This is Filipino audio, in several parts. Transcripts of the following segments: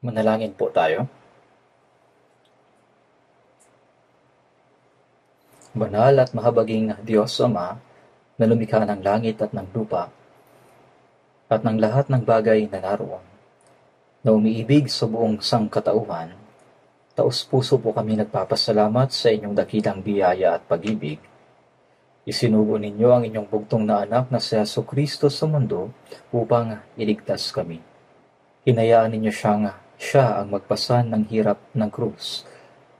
Manalangin po tayo. Banal at mahabaging Diyos Ama, na lumikha ng langit at ng lupa, at ng lahat ng bagay na naroon, na umiibig sa buong sangkatauhan, taos-puso po kami nagpapasalamat sa inyong dakilang biyaya at pag-ibig. Isinugo ninyo ang inyong bugtong na anak na si Jesucristo sa mundo upang iligtas kami. Hinayaan ninyo siya ang magpasan ng hirap ng krus,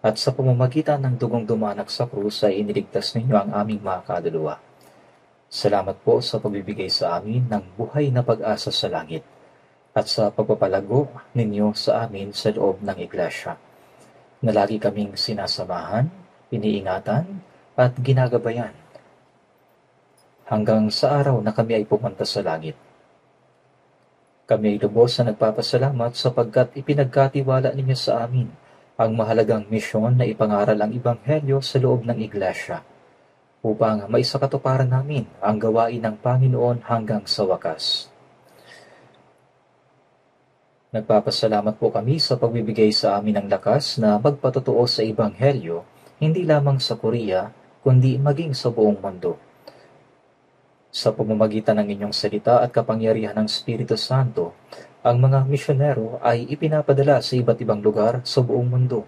at sa pamamagitan ng dugong dumanak sa krus ay iniligtas ninyo ang aming mga kaluluwa. Salamat po sa pagbibigay sa amin ng buhay na pag-asa sa langit at sa pagpapalago ninyo sa amin sa loob ng Iglesia, na lagi kaming sinasamahan, iniingatan at ginagabayan hanggang sa araw na kami ay pumunta sa langit. Kami ay lubos na nagpapasalamat sapagkat ipinagkatiwala ninyo sa amin ang mahalagang misyon na ipangaral ang Ebanghelyo sa loob ng Iglesia upang maisakatuparan namin ang gawain ng Panginoon hanggang sa wakas. Nagpapasalamat po kami sa pagbibigay sa amin ng lakas na magpatotoo sa Ebanghelyo hindi lamang sa Korea kundi maging sa buong mundo. Sa pamamagitan ng inyong salita at kapangyarihan ng Espiritu Santo, ang mga misyonero ay ipinapadala sa iba't ibang lugar sa buong mundo.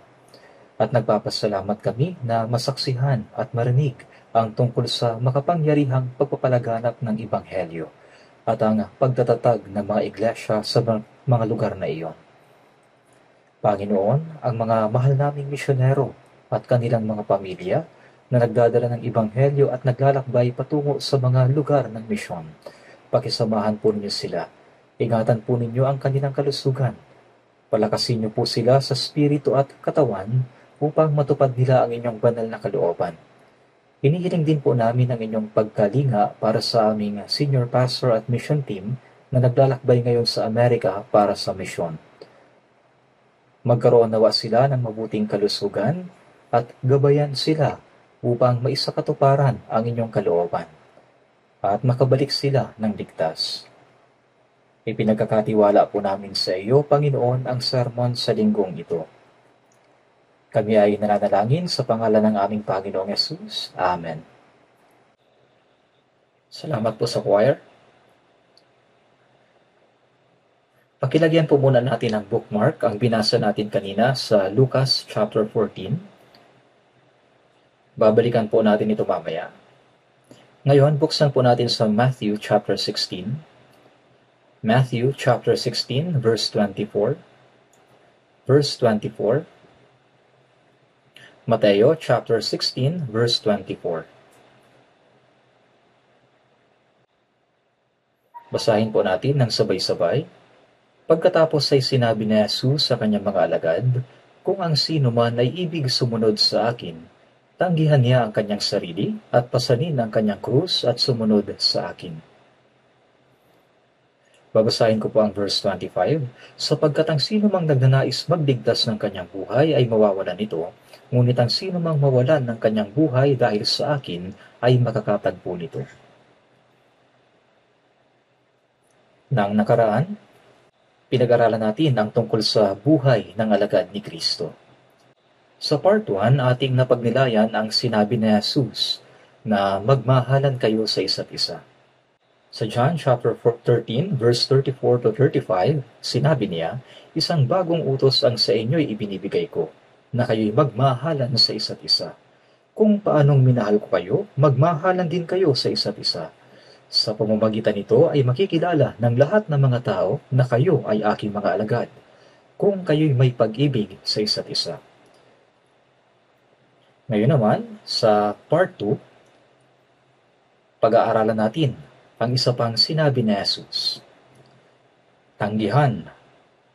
At nagpapasalamat kami na masaksihan at marinig ang tungkol sa makapangyarihang pagpapalaganap ng Ebanghelyo at ang pagtatatag ng mga iglesia sa mga lugar na iyon. Panginoon, ang mga mahal naming misyonero at kanilang mga pamilya na nagdadala ng Ebanghelyo at naglalakbay patungo sa mga lugar ng misyon, pakisamahan po ninyo sila. Ingatan po ninyo ang kanilang kalusugan. Palakasin niyo po sila sa spirito at katawan upang matupad nila ang inyong banal na kalooban. Hinihiling din po namin ang inyong pagkalinga para sa aming senior pastor at mission team na naglalakbay ngayon sa Amerika para sa misyon. Magkaroon nawa sila ng mabuting kalusugan at gabayan sila upang maisakatuparan ang inyong kalooban at makabalik sila ng ligtas. Ipinagkakatiwala po namin sa iyo, Panginoon, ang sermon sa linggong ito. Kami ay nananalangin sa pangalan ng aming Panginoong Yesus. Amen. Salamat po sa choir. Pakilagyan po muna natin ang bookmark, ang binasa natin kanina sa Lucas chapter 14. Babalikan po natin ito mamaya. Ngayon, buksan po natin sa Matthew chapter 16. Matthew chapter 16, verse 24. Verse 24. Mateo chapter 16, verse 24. Basahin po natin ng sabay-sabay. Pagkatapos ay sinabi ni Jesus sa kanyang mga alagad, kung ang sino man ay ibig sumunod sa akin, tanggihan niya ang kanyang sarili at pasanin ang kanyang krus at sumunod sa akin. Babasahin ko po ang verse 25, sapagkat ang sino mang nagnanais magligtas ng kanyang buhay ay mawawalan nito, ngunit ang sino mang mawalan ng kanyang buhay dahil sa akin ay makakatagpo nito. Nang nakaraan, pinag-aralan natin ang tungkol sa buhay ng alagad ni Kristo. Sa part 1, ating napagnilayan ang sinabi ni Jesus na magmahalan kayo sa isa't isa. Sa John chapter 13, verse 34 to 35, sinabi niya, isang bagong utos ang sa inyo'y ibinibigay ko, na kayo'y magmahalan sa isa't isa. Kung paanong minahal ko kayo, magmahalan din kayo sa isa't isa. Sa pamamagitan nito ay makikilala ng lahat ng mga tao na kayo ay aking mga alagad, kung kayo'y may pag-ibig sa isa't isa. Ngayon naman, sa part 2, pag-aaralan natin ang isa pang sinabi ni Jesus. Tanggihan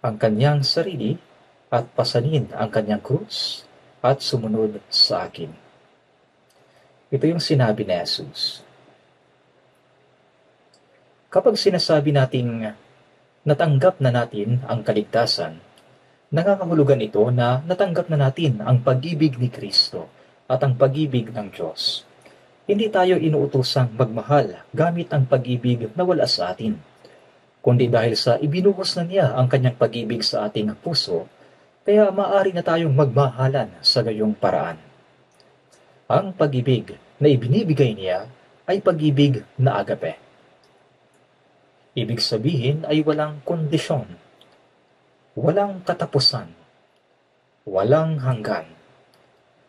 ang kanyang sarili at pasanin ang kanyang krus at sumunod sa akin. Ito yung sinabi ni Jesus. Kapag sinasabi nating natanggap na natin ang kaligtasan, nangangahulugan ito na natanggap na natin ang pag-ibig ni Kristo at ang pag-ibig ng Diyos. Hindi tayo inuutosang magmahal gamit ang pag-ibig na wala sa atin. kundi dahil sa ibinuhos na niya ang kanyang pag-ibig sa ating puso, kaya maaari na tayong magmahalan sa gayong paraan. Ang pag-ibig na ibinibigay niya ay pag-ibig na agape. Ibig sabihin ay walang kondisyon, walang katapusan, walang hanggan.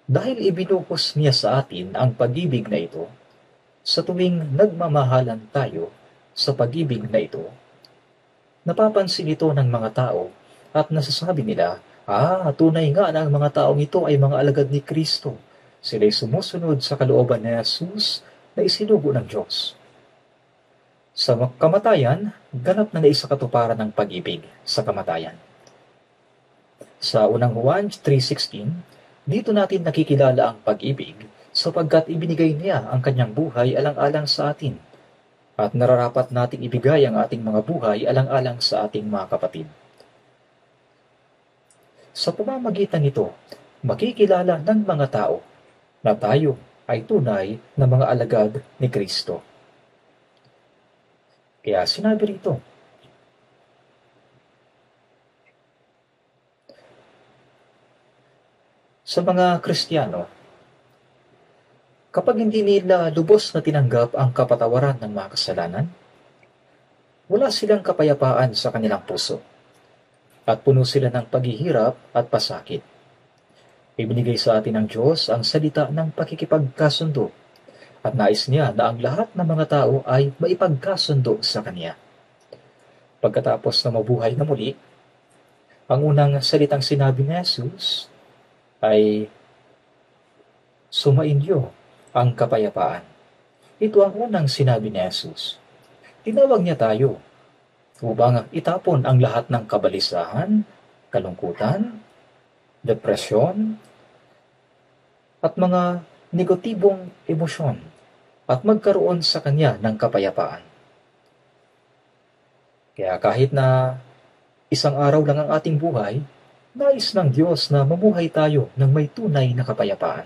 Dahil ibinuhos niya sa atin ang pag-ibig na ito, sa tuwing nagmamahalan tayo sa pag-ibig na ito, napapansin ito ng mga tao at nasasabi nila, tunay nga na ang mga taong ito ay mga alagad ni Kristo. Sila'y sumusunod sa kalooban ni Jesus na isinugo ng Diyos. Sa kamatayan, ganap na naisakatuparan ng pag-ibig sa kamatayan. Sa unang Juan 3:16, dito natin nakikilala ang pag-ibig sapagkat ibinigay niya ang kanyang buhay alang-alang sa atin at nararapat nating ibigay ang ating mga buhay alang-alang sa ating mga kapatid. Sa pamamagitan nito, makikilala ng mga tao na tayo ay tunay na mga alagad ni Kristo. Kaya sinabi rito, sa mga Kristiyano, kapag hindi nila lubos na tinanggap ang kapatawaran ng mga kasalanan, wala silang kapayapaan sa kanilang puso at puno sila ng paghihirap at pasakit. Ibinigay sa atin ng Diyos ang salita ng pakikipagkasundo at nais niya na ang lahat ng mga tao ay maipagkasundo sa Kanya. Pagkatapos na mabuhay na muli, ang unang salitang sinabi ni Jesus ay sumainyo ang kapayapaan. Ito ang unang sinabi ni Jesus. Tinawag niya tayo upang itapon ang lahat ng kabalisahan, kalungkutan, depresyon, at mga negatibong emosyon at magkaroon sa Kanya ng kapayapaan. Kaya kahit na isang araw lang ang ating buhay, nais ng Diyos na mamuhay tayo ng may tunay na kapayapaan.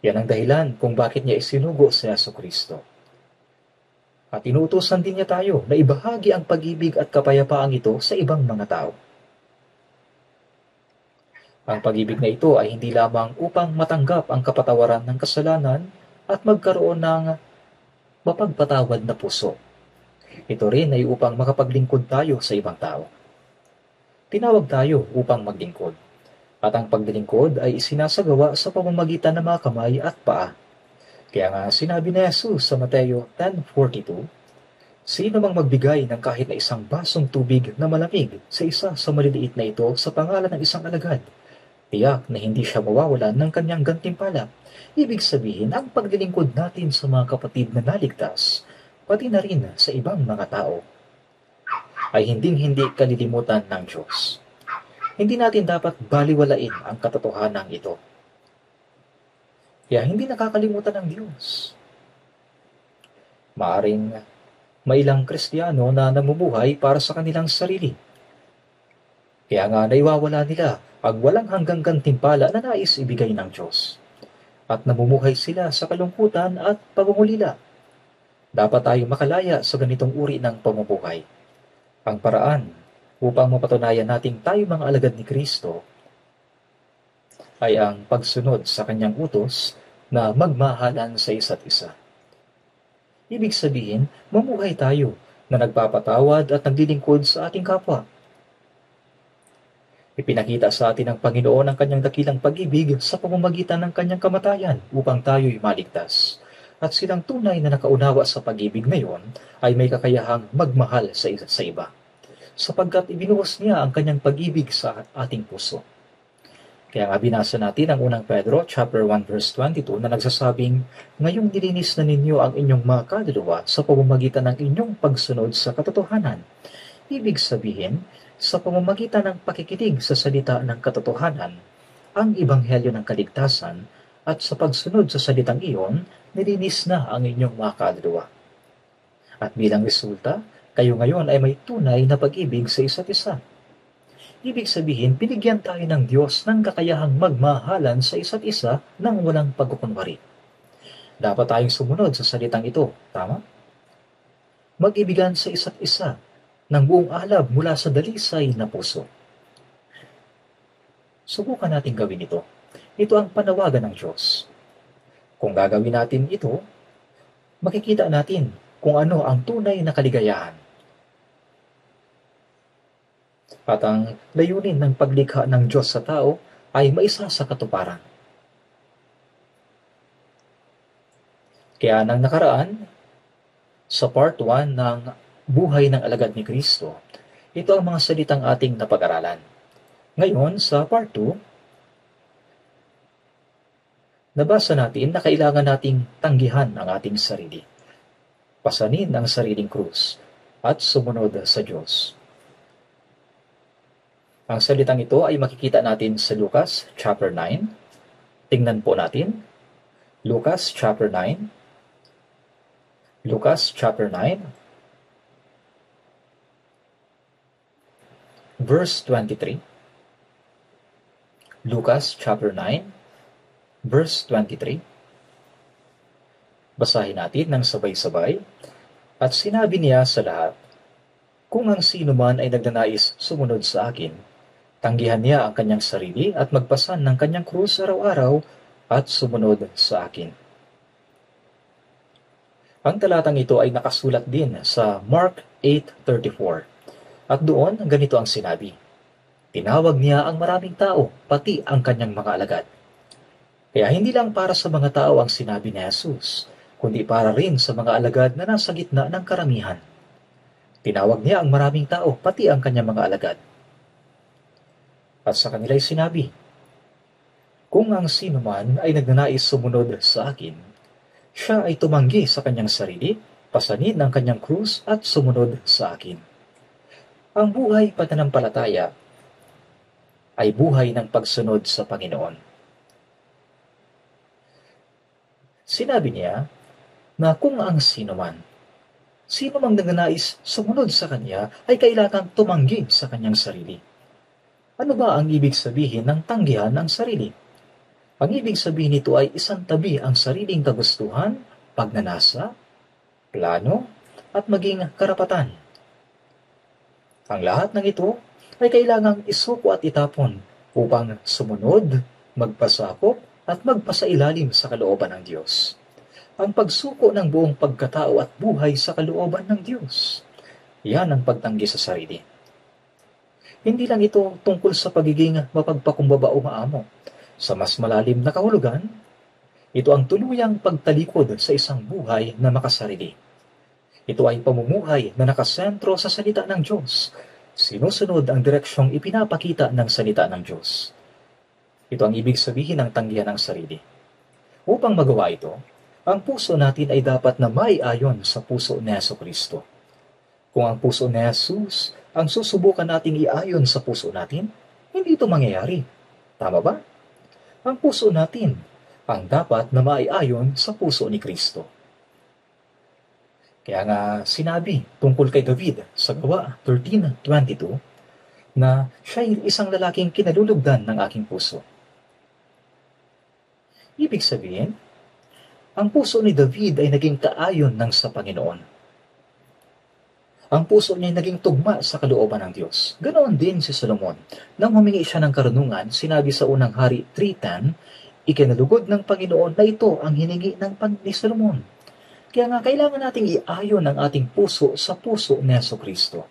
Yan ang dahilan kung bakit niya isinugo si Jesucristo. At inuutosan din niya tayo na ibahagi ang pag-ibig at kapayapaang ito sa ibang mga tao. Ang pag-ibig na ito ay hindi lamang upang matanggap ang kapatawaran ng kasalanan at magkaroon ng mapagpatawad na puso. Ito rin ay upang makapaglingkod tayo sa ibang tao. Tinawag tayo upang maglingkod. At ang paglilingkod ay isinasagawa sa pamamagitan ng mga kamay at paa. Kaya nga sinabi ni Jesus sa Mateo 10:42, sino mang magbigay ng kahit na isang basong tubig na malamig sa isa sa maliliit na ito sa pangalan ng isang alagad, tiyak na hindi siya mawawalan ng kanyang gantimpala. Ibig sabihin, ang paglilingkod natin sa mga kapatid na naligtas, pati na rin sa ibang mga tao, ay hinding-hindi kalilimutan ng Diyos. Hindi natin dapat baliwalain ang katotohanan ito. Kaya hindi nakakalimutan ng Diyos. Maaring may ilang Kristiyano na namumuhay para sa kanilang sarili. Kaya nga naiwawala nila ang walang hanggang gantimpala na nais ibigay ng Diyos. At namumuhay sila sa kalungkutan at pagmumulila. Dapat tayong makalaya sa ganitong uri ng pamumuhay. Ang paraan upang mapatunayan nating tayo mga alagad ni Kristo ay ang pagsunod sa kanyang utos na magmahalan sa isa't isa. Ibig sabihin, mamuhay tayo na nagpapatawad at naglilingkod sa ating kapwa. Ipinakita sa atin ng Panginoon ang kanyang dakilang pag-ibig sa pamamagitan ng kanyang kamatayan upang tayo'y maligtas. At silang tunay na nakaunawa sa pag-ibig na iyon ay may kakayahang magmahal sa iba, sapagkat ibinuhos niya ang kanyang pag-ibig sa ating puso. Kaya nga binasa natin ang unang Pedro chapter 1 verse 22 na nagsasabing, ngayong nilinis na ninyo ang inyong mga kaluluwa sa pamamagitan ng inyong pagsunod sa katotohanan. Ibig sabihin, sa pamamagitan ng pakikinig sa salita ng katotohanan, ang ebanghelyo ng kaligtasan, at sa pagsunod sa salitang iyon, nilinis na ang inyong mga kaluluwa. At bilang resulta, kayo ngayon ay may tunay na pag-ibig sa isa't isa. Ibig sabihin, binigyan tayo ng Diyos ng kakayahang magmahalan sa isa't isa nang walang pagkukunwari. Dapat tayong sumunod sa salitang ito, tama? mag-ibigan sa isa't isa ng buong alab mula sa dalisay na puso. Subukan natin gawin ito. Ito ang panawagan ng Diyos. Kung gagawin natin ito, makikita natin kung ano ang tunay na kaligayahan. At ang layunin ng paglikha ng Diyos sa tao ay maisa sa katuparan. Kaya nang nakaraan, sa part 1 ng Buhay ng Alagad ni Kristo, ito ang mga salitang ating napag-aralan. Ngayon, sa part 2, nabasa natin na kailangan nating tanggihan ang ating sarili, pasanin ang sariling krus, at sumunod sa Diyos. Ang salitang ito ay makikita natin sa Lucas chapter 9. Tingnan po natin. Lucas chapter 9. Lucas chapter 9, verse 23. Lucas chapter 9, verse 23. Basahin natin ng sabay-sabay. At sinabi niya sa lahat, kung ang sino man ay nagnanais sumunod sa akin, tanggihan niya ang kanyang sarili at magpasan ng kanyang krus araw-araw at sumunod sa akin. Ang talatang ito ay nakasulat din sa Mark 8:34. At doon, ganito ang sinabi. Tinawag niya ang maraming tao, pati ang kanyang mga alagad. Kaya hindi lang para sa mga tao ang sinabi ni Jesus, kundi para rin sa mga alagad na nasa gitna ng karamihan. Tinawag niya ang maraming tao, pati ang kanyang mga alagad. At sa kanila'y sinabi, kung ang sino man ay nagnanais sumunod sa akin, siya ay tumanggi sa kanyang sarili, pasanin ang kanyang krus at sumunod sa akin. Ang buhay pananampalataya ay buhay ng pagsunod sa Panginoon. Sinabi niya na kung ang sino mang nagnanais sumunod sa kanya ay kailangang tumanggi sa kanyang sarili. Ano ba ang ibig sabihin ng tanggihan ang sarili? Ang ibig sabihin nito ay isantabi ang sariling kagustuhan, pagnanasa, plano, at maging karapatan. Ang lahat ng ito ay kailangang isuko at itapon upang sumunod, magpasakop, at magpasailalim sa kalooban ng Diyos. Ang pagsuko ng buong pagkatao at buhay sa kalooban ng Diyos. Yan ang pagtanggi sa sarili. Hindi lang ito tungkol sa pagiging mapagpakumbaba o maamo. Sa mas malalim na kahulugan, ito ang tuluyang pagtalikod sa isang buhay na makasarili. Ito ay pamumuhay na nakasentro sa salita ng Diyos. Sinusunod ang direksyong ipinapakita ng salita ng Diyos. Ito ang ibig sabihin ng tanggihan ng sarili. Upang magawa ito, ang puso natin ay dapat na maiayon sa puso ni Jesucristo. Kung ang puso ni Jesus ang susubukan nating iayon sa puso natin, hindi ito mangyayari. Tama ba? Ang puso natin ang dapat na maiayon sa puso ni Kristo. Kaya nga sinabi tungkol kay David sa Gawa 13:22 na siya ay isang lalaking kinalulugdan ng aking puso. Ibig sabihin, ang puso ni David ay naging kaayon ng sa Panginoon. Ang puso niya ay naging tugma sa kalooban ng Diyos. Ganoon din si Solomon. Nang humingi siya ng karunungan, sinabi sa unang hari 3:10, ikinalugod ng Panginoon na ito ang hiningi ni Solomon. Kaya nga kailangan nating iayon ang ating puso sa puso ni Jesucristo.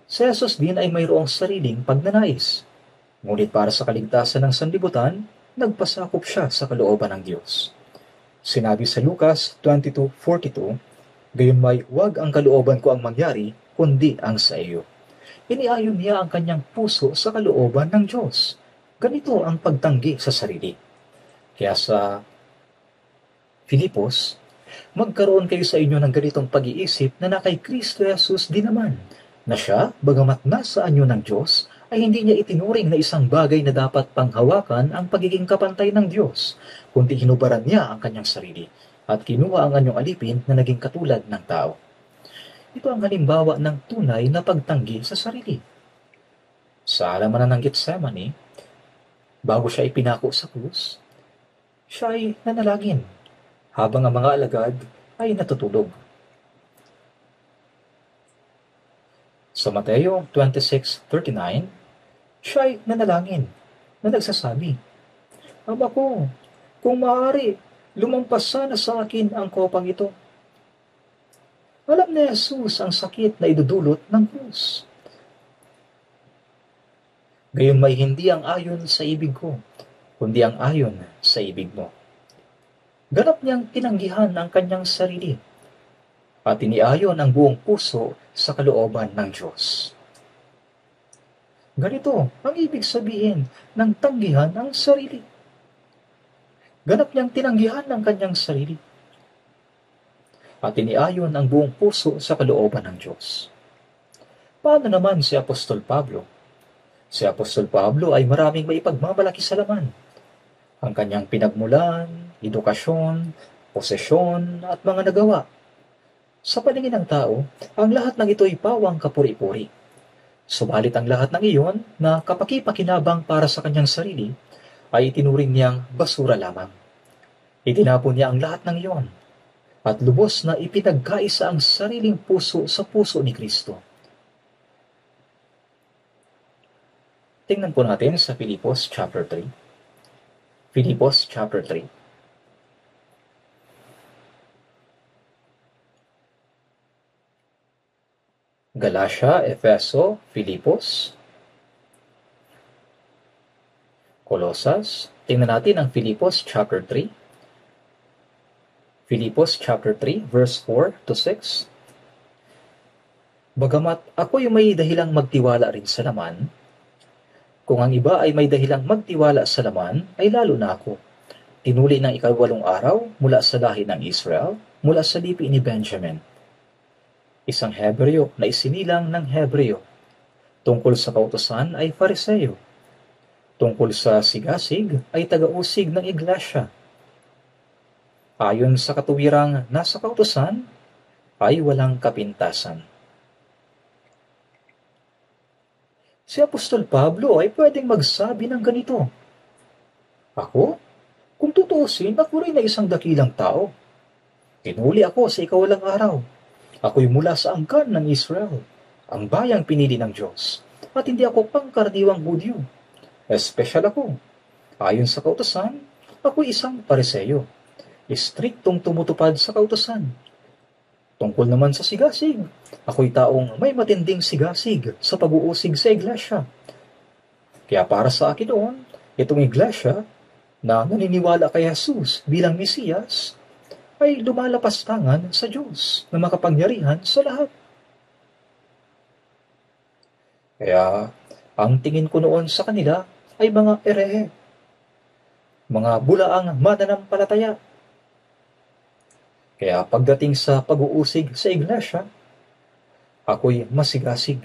Si Jesus din ay mayroong sariling pagnanais. Ngunit para sa kaligtasan ng sanlibutan, nagpasakop siya sa kalooban ng Diyos. Sinabi sa Lucas 22:42, gayunmay huwag ang kalooban ko ang mangyari, kundi ang sa iyo. Iniayon niya ang kanyang puso sa kalooban ng Diyos. Ganito ang pagtanggi sa sarili. Kaya sa Filipos, magkaroon kayo sa inyo ng ganitong pag-iisip na kay Kristo Jesus din naman, na siya, bagamat nasa anyo ng Diyos, ay hindi niya itinuring na isang bagay na dapat panghawakan ang pagiging kapantay ng Diyos, kundi hinubaran niya ang kanyang sarili at kinuha ang anyong alipin na naging katulad ng tao. Ito ang halimbawa ng tunay na pagtanggi sa sarili. Sa halamanan ng Getsemani, bago siya ipinako sa krus, siya ay nanalangin habang ang mga alagad ay natutulog. Sa Mateo 26:39, siya ay nanalangin na nagsasabi, Ama ko, kung maaari, lumampas sana sa akin ang kopang ito. Alam ni Jesus ang sakit na idudulot ng krus. Gayon may hindi ang ayon sa ibig ko, kundi ang ayon sa ibig mo. Ganap niyang tinanggihan ang kanyang sarili at iniayon ang buong puso sa kalooban ng Diyos. Ganito ang ibig sabihin ng tanggihan ang sarili. Ganap niyang tinanggihan ang kanyang sarili at iniayon ang buong puso sa kalooban ng Diyos. Paano naman si Apostol Pablo? Si Apostol Pablo ay maraming maipagmamalaki sa laman. Ang kanyang pinagmulan, edukasyon, posesyon at mga nagawa. Sa paningin ng tao, ang lahat ng ito ay pawang kapuri-puri. Subalit ang lahat ng iyon na kapaki-pakinabang para sa kanyang sarili ay itinuring niyang basura lamang. Itinapon niya ang lahat ng iyon at lubos na ipinagkaisa ang sariling puso sa puso ni Kristo. Tingnan po natin sa Filipos chapter 3. Filipos chapter 3. Galatia, Efeso, Filipos, Colosas. Tingnan natin ang Filipos chapter 3. Filipos chapter 3 verse 4 to 6. Bagamat ako'y may dahilang magtiwala rin sa laman, kung ang iba ay may dahilang magtiwala sa laman, ay lalo na ako. Tinuli ng 8 araw mula sa lahi ng Israel, mula sa lipi ni Benjamin. Isang Hebreo na isinilang ng Hebreo. Tungkol sa kautusan ay Fariseo. Tungkol sa sigasig ay taga-usig ng iglesia. Ayon sa katuwirang nasa kautusan ay walang kapintasan. Si Apostol Pablo ay pwedeng magsabi ng ganito, Ako? Kung tutuusin, ako rin ay isang dakilang tao. Tinuli ako sa 8 araw. Ako'y mula sa angkan ng Israel, ang bayang pinili ng Diyos, at hindi ako pangkaraniwang Hudyo. Espesyal ako. Ayon sa kautusan, ako'y isang Pariseo, istriktong tumutupad sa kautusan. Tungkol naman sa sigasig, ako'y taong may matinding sigasig sa pag-uusig sa iglesia. Kaya para sa akin noon, itong iglesia na naniniwala kay Jesus bilang Mesiyas, ay lumalapas tangan sa Diyos na makapangyarihan sa lahat. Kaya, ang tingin ko noon sa kanila ay mga erehe, mga bulaang mananampalataya. Kaya pagdating sa pag-uusig sa iglesia, ako'y masigasig.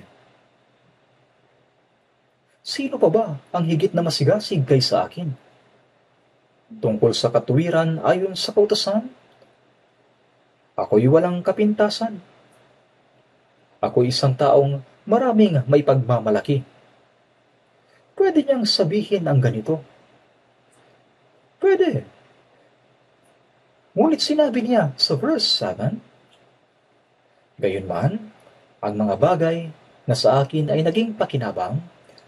Sino pa ba ang higit na masigasig kaysa akin? Tungkol sa katuwiran ayon sa kautusan, ako'y walang kapintasan. Ako'y isang taong maraming may pagmamalaki. Pwede niyang sabihin ang ganito. Pwede. Ngunit sinabi niya sa verse 7, Gayunman, ang mga bagay na sa akin ay naging pakinabang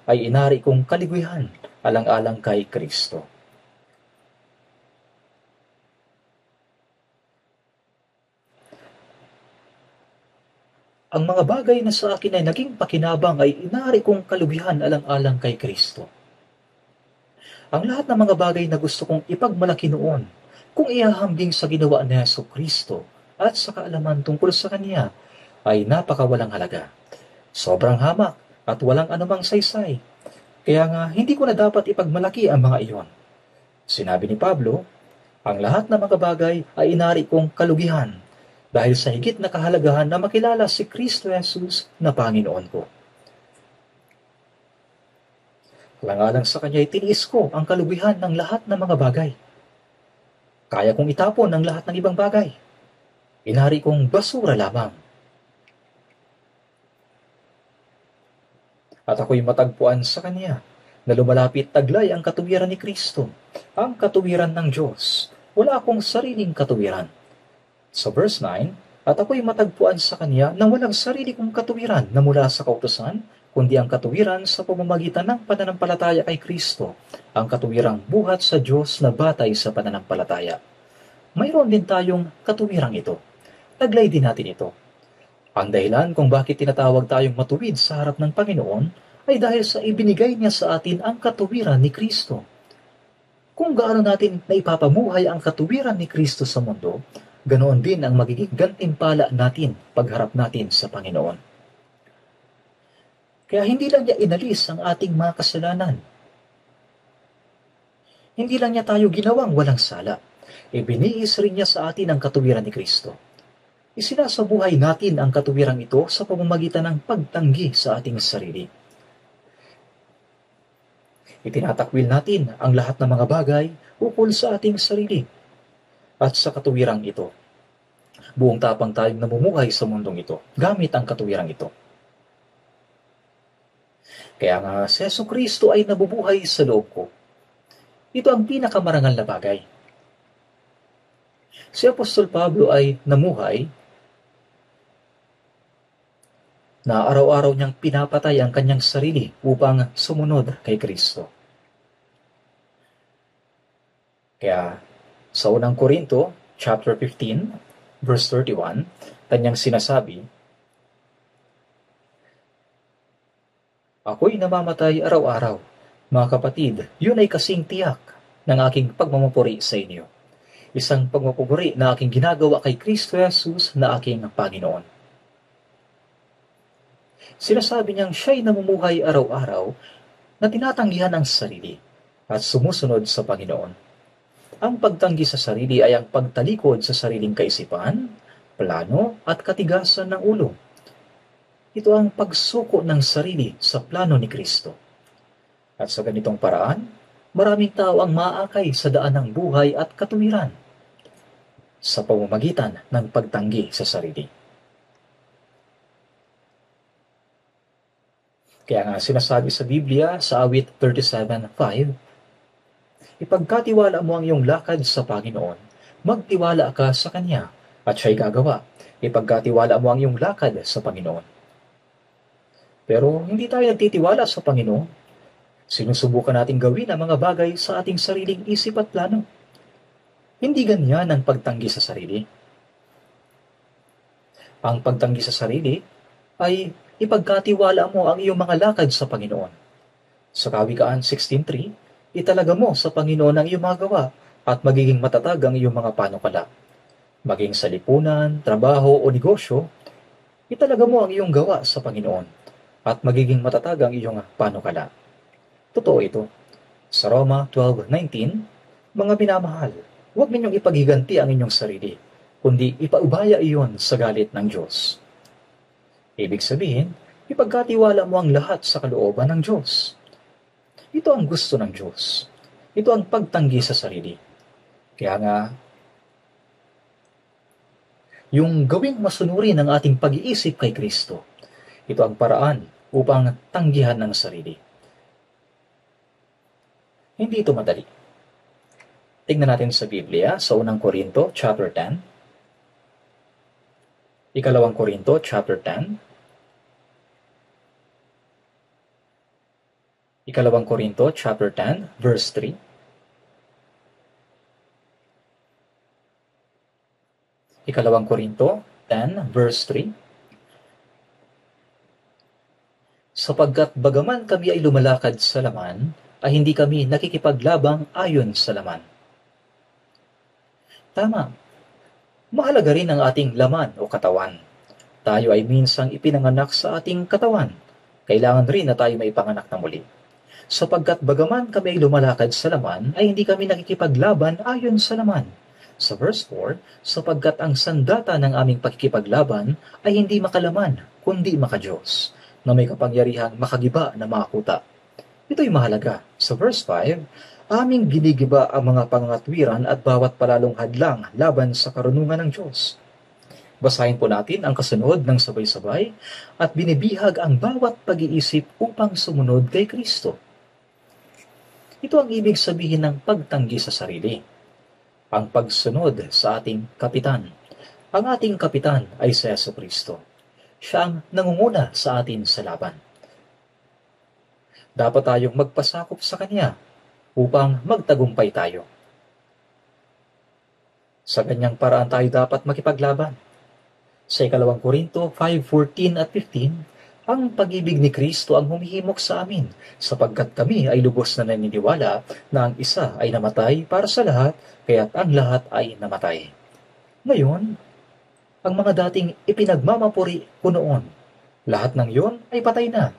ay inari kong kaliguyan alang-alang kay Kristo. Ang mga bagay na sa akin ay naging pakinabang ay inari kong kalugihan alang-alang kay Kristo. Ang lahat ng mga bagay na gusto kong ipagmalaki noon, kung ihahambing sa ginawa ni Jesucristo at sa kaalaman tungkol sa Kanya, ay napakawalang halaga. Sobrang hamak at walang anumang saysay. Kaya nga, hindi ko na dapat ipagmalaki ang mga iyon. Sinabi ni Pablo, ang lahat ng mga bagay ay inari kong kalugihan, dahil sa higit na kahalagahan na makilala si Kristo Jesus na Panginoon ko. Alang-alang sa Kanya ay tiniis ko ang kalugihan ng lahat ng mga bagay. Kaya kong itapon ang lahat ng ibang bagay. Inari kong basura lamang. At ako'y matagpuan sa Kanya na lumalapit taglay ang katuwiran ni Kristo, ang katuwiran ng Diyos. Wala akong sariling katuwiran. Sa verse 9, At ako'y matagpuan sa Kanya na walang sarili kong katuwiran na mula sa kautusan, kundi ang katuwiran sa pamamagitan ng pananampalataya kay Kristo, ang katuwirang buhat sa Diyos na batay sa pananampalataya. Mayroon din tayong katuwirang ito. Taglay din natin ito. Ang dahilan kung bakit tinatawag tayong matuwid sa harap ng Panginoon ay dahil sa ibinigay niya sa atin ang katuwiran ni Kristo. Kung gaano natin naipapamuhay ang katuwiran ni Kristo sa mundo, ganoon din ang magiging gantimpala natin pagharap natin sa Panginoon. Kaya hindi lang niya inalis ang ating mga kasalanan. Hindi lang niya tayo ginawang walang sala. Ibiniis rin niya sa atin ang katuwiran ni Kristo. Isinasabuhay natin ang katuwirang ito sa pamamagitan ng pagtanggi sa ating sarili. Itinatakwil natin ang lahat ng mga bagay ukol sa ating sarili. At sa katuwirang ito, buong tapang tayong namumuhay sa mundong ito, gamit ang katuwirang ito. Kaya nga si Jesucristo ay nabubuhay sa loob ko. Ito ang pinakamarangal na bagay. Si Apostol Pablo ay namuhay na araw-araw niyang pinapatay ang kanyang sarili upang sumunod kay Kristo. Kaya sa unang Korinto, chapter 15, verse 31, kanyang sinasabi, "Ako'y namamatay araw-araw, mga kapatid, yun ay kasing tiyak ng aking pagmamupuri sa inyo. Isang pagmamupuri na aking ginagawa kay Kristo Jesus na aking Panginoon." Sinasabi niyang siya'y namumuhay araw-araw na tinatanggihan ang sarili at sumusunod sa Panginoon. Ang pagtanggi sa sarili ay ang pagtalikod sa sariling kaisipan, plano at katigasan ng ulo. Ito ang pagsuko ng sarili sa plano ni Kristo. At sa ganitong paraan, maraming tao ang maaakay sa daan ng buhay at katuwiran sa pamamagitan ng pagtanggi sa sarili. Kaya nga sinasabi sa Biblia sa awit 37:5, "Ipagkatiwala mo ang iyong lakad sa Panginoon, magtiwala ka sa Kanya, at siya'y gagawa. Ipagkatiwala mo ang iyong lakad sa Panginoon." Pero hindi tayo nagtitiwala sa Panginoon. Sinusubukan nating gawin ang mga bagay sa ating sariling isip at plano. Hindi ganyan ang pagtanggi sa sarili. Ang pagtanggi sa sarili ay ipagkatiwala mo ang iyong mga lakad sa Panginoon. Sa Kawikaan 16:3, italaga mo sa Panginoon ang iyong mga gawa at magiging matatag ang iyong mga panukala. Maging sa lipunan, trabaho o negosyo, italaga mo ang iyong gawa sa Panginoon at magiging matatag ang iyong panukala. Totoo ito. Sa Roma 12:19, "Mga minamahal, huwag ninyong ipaghiganti ang inyong sarili, kundi ipaubaya iyon sa galit ng Diyos." Ibig sabihin, ipagkatiwala mo ang lahat sa kalooban ng Diyos. Ito ang gusto ng Diyos. Ito ang pagtanggi sa sarili. Kaya nga, yung gawing masunurin ang ating pag-iisip kay Kristo, ito ang paraan upang tanggihan ng sarili. Hindi ito madali. Tingnan natin sa Biblia, sa unang Korinto, chapter 10. Ikalawang Korinto, chapter 10. Ikalawang Korinto, chapter 10, verse 3. Ikalawang Korinto, 10, verse 3. "Sapagkat bagaman kami ay lumalakad sa laman, ay hindi kami nakikipaglabang ayon sa laman." Tama. Mahalaga rin ang ating laman o katawan. Tayo ay minsang ipinanganak sa ating katawan. Kailangan rin na tayo maipanganak na muli. Sapagkat bagaman kami ay lumalakad sa laman, ay hindi kami nakikipaglaban ayon sa laman. Sa verse 4, "Sapagkat ang sandata ng aming pakikipaglaban ay hindi makalaman, kundi makadiyos, na may kapangyarihang makagiba na mga kuta." Ito'y mahalaga. Sa verse 5, "Aming ginigiba ang mga pangangatwiran at bawat palalong hadlang laban sa karunungan ng Diyos." Basahin po natin ang kasunod ng sabay-sabay, "At binibihag ang bawat pag-iisip upang sumunod kay Kristo." Ito ang ibig sabihin ng pagtanggi sa sarili. Ang pagsunod sa ating kapitan. Ang ating kapitan ay si Jesucristo. Siya ang nangunguna sa atin sa laban. Dapat tayong magpasakop sa Kanya upang magtagumpay tayo. Sa ganyang paraan tayo dapat makipaglaban. Sa 2 Korinto 5:14 at 15, ang pag-ibig ni Kristo ang humihimok sa amin, sapagkat kami ay lubos na naniniwala na ang isa ay namatay para sa lahat, kaya't ang lahat ay namatay. Ngayon, ang mga dating ipinagmamapuri ko noon, lahat ng yon ay patay na.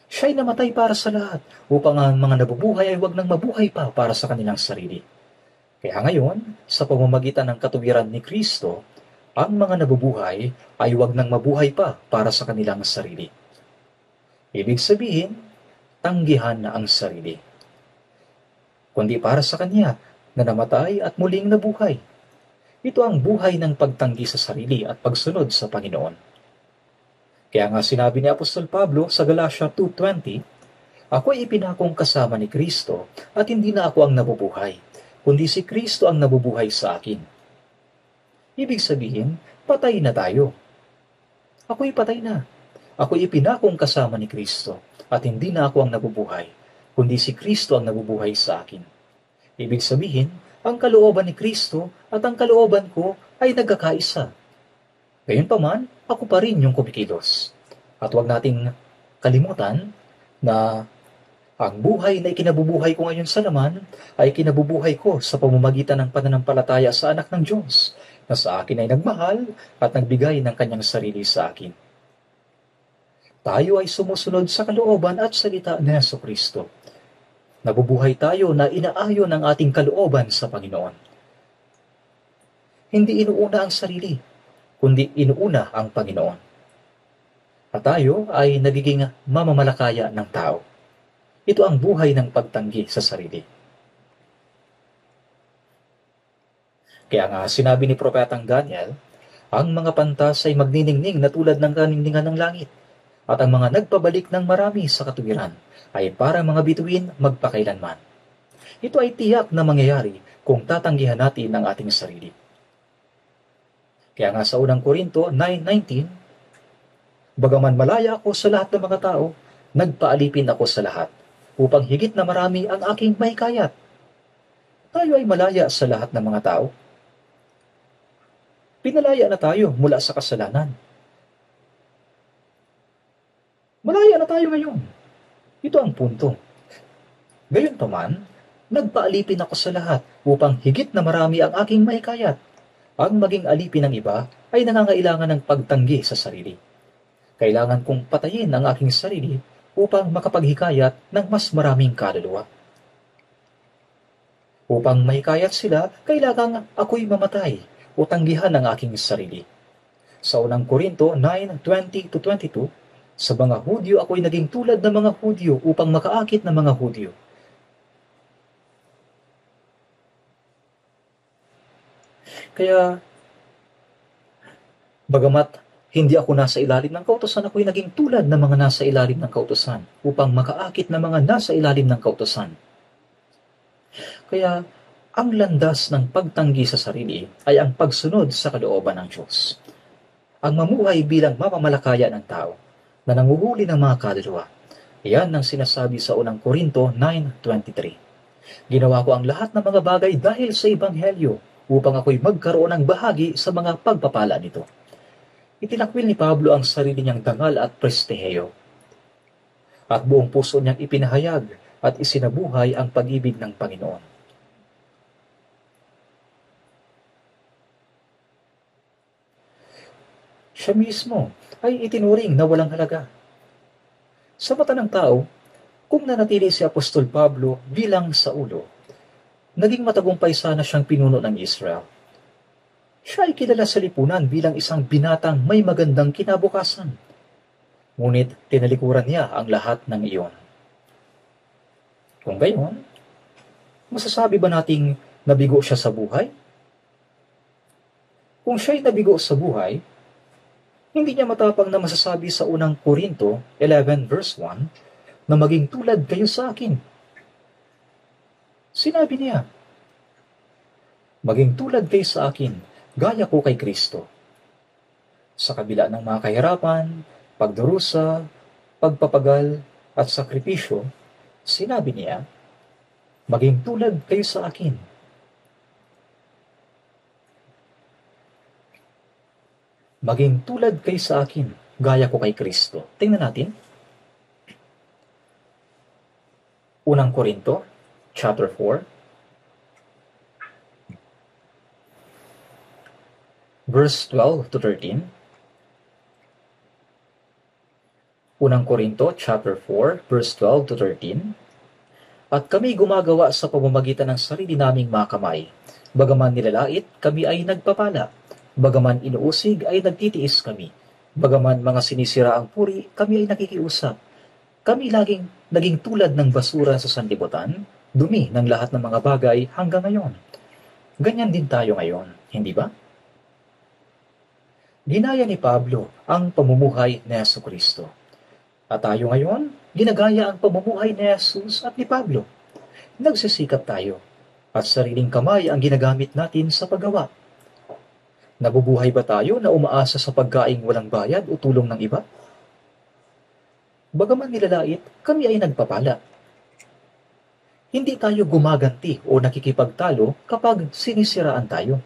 Siya'y namatay para sa lahat, upang ang mga nabubuhay ay wag nang mabuhay pa para sa kanilang sarili. Kaya ngayon, sa pamamagitan ng katuwiran ni Kristo, ang mga nabubuhay ay wag nang mabuhay pa para sa kanilang sarili. Ibig sabihin, tanggihan na ang sarili, kundi para sa Kanya na namatay at muling nabuhay. Ito ang buhay ng pagtanggi sa sarili at pagsunod sa Panginoon. Kaya nga sinabi ni Apostol Pablo sa Galatia 2:20, "Ako ay ipinakong kasama ni Kristo at hindi na ako ang nabubuhay, kundi si Kristo ang nabubuhay sa akin." Ibig sabihin, patay na tayo. Ako'y patay na. Ako'y ipinakong kasama ni Kristo at hindi na ako ang nabubuhay, kundi si Kristo ang nabubuhay sa akin. Ibig sabihin, ang kalooban ni Kristo at ang kalooban ko ay nagkakaisa. Gayunpaman, ako pa rin yung kumikilos. At huwag nating kalimutan na ang buhay na ikinabubuhay ko ngayon sa laman ay kinabubuhay ko sa pamamagitan ng pananampalataya sa anak ng Diyos, na sa akin ay nagmahal at nagbigay ng kanyang sarili sa akin. Tayo ay sumusunod sa kalooban at salita ni Jesucristo. Nabubuhay tayo na inaayon ng ating kalooban sa Panginoon. Hindi inuuna ang sarili, kundi inuuna ang Panginoon. At tayo ay nagiging mamamalakaya ng tao. Ito ang buhay ng pagtanggi sa sarili. Kaya nga sinabi ni Propetang Daniel, ang mga pantas ay magniningning na tulad ng kaningningan ng langit, at ang mga nagpabalik ng marami sa katuwiran ay para mga bituin magpakailanman. Ito ay tiyak na mangyayari kung tatanggihan natin ang ating sarili. Kaya nga sa unang Korinto 9:19, "Bagaman malaya ako sa lahat ng mga tao, nagpaalipin ako sa lahat, upang higit na marami ang aking mahikayat." Tayo ay malaya sa lahat ng mga tao. Pinalaya na tayo mula sa kasalanan. Malaya na tayo ngayon. Ito ang punto. Gayunpaman, nagpaalipin ako sa lahat upang higit na marami ang aking mahikayat. Ang maging alipin ng iba ay nangangailangan ng pagtanggi sa sarili. Kailangan kong patayin ang aking sarili upang makapaghikayat ng mas maraming kaluluwa. Upang mahikayat sila, kailangan ako'y mamatay o tanggihan ang aking sarili. Sa unang Korinto 9:20-22, "Sa mga Hudyo ako'y naging tulad ng mga Hudyo upang makaakit ng mga Hudyo." Kaya, bagamat hindi ako nasa ilalim ng kautusan, ako'y naging tulad ng mga nasa ilalim ng kautusan upang makaakit ng mga nasa ilalim ng kautusan. Kaya, ang landas ng pagtanggi sa sarili ay ang pagsunod sa kalooban ng Diyos. Ang mamuhay bilang mamamalakaya ng tao na nanguhuli ng mga kaluluwa. Iyan ang sinasabi sa unang Korinto 9:23. "Ginawa ko ang lahat ng mga bagay dahil sa Ebanghelyo upang ako'y magkaroon ng bahagi sa mga pagpapala nito." Itinakwil ni Pablo ang sarili niyang dangal at prestiheyo. At buong puso niyang ipinahayag at isinabuhay ang pag-ibig ng Panginoon. Siya mismo ay itinuring na walang halaga. Sa mata ng tao, kung nanatili si Apostol Pablo bilang Saulo, naging matagumpay sana siyang pinuno ng Israel. Siya ay kilala sa lipunan bilang isang binatang may magandang kinabukasan. Ngunit tinalikuran niya ang lahat ng iyon. Kung gayon, masasabi ba nating nabigo siya sa buhay? Kung siya'y nabigo sa buhay, hindi niya matapang na masasabi sa unang Korinto 11:1 na maging tulad kayo sa akin. Sinabi niya, "Maging tulad kayo sa akin gaya ko kay Kristo. Sa kabila ng mga kahirapan, pagdurusa, pagpapagal, at sakripisyo, sinabi niya, maging tulad kayo sa akin. Maging tulad kayo sa akin, gaya ko kay Kristo. Tingnan natin. Unang Korinto, chapter 4, verse 12 to 13. Unang Korinto, chapter 4, verse 12 to 13. At kami gumagawa sa pamamagitan ng sarili naming mga kamay. Bagaman nilalait, kami ay nagpapala. Bagaman inuusig, ay nagtitiis kami. Bagaman mga sinisira ang puri, kami ay nakikiusap. Kami naging tulad ng basura sa sanlibutan, dumi ng lahat ng mga bagay hanggang ngayon. Ganyan din tayo ngayon, hindi ba? Ginaya ni Pablo ang pamumuhay ni Jesucristo. At tayo ngayon, ginagaya ang pamumuhay ni Jesus at ni Pablo. Nagsisikap tayo at sariling kamay ang ginagamit natin sa paggawa. Nabubuhay ba tayo na umaasa sa pagkaing walang bayad o tulong ng iba? Bagaman nilalait, kami ay nagpapala. Hindi tayo gumaganti o nakikipagtalo kapag sinisiraan tayo.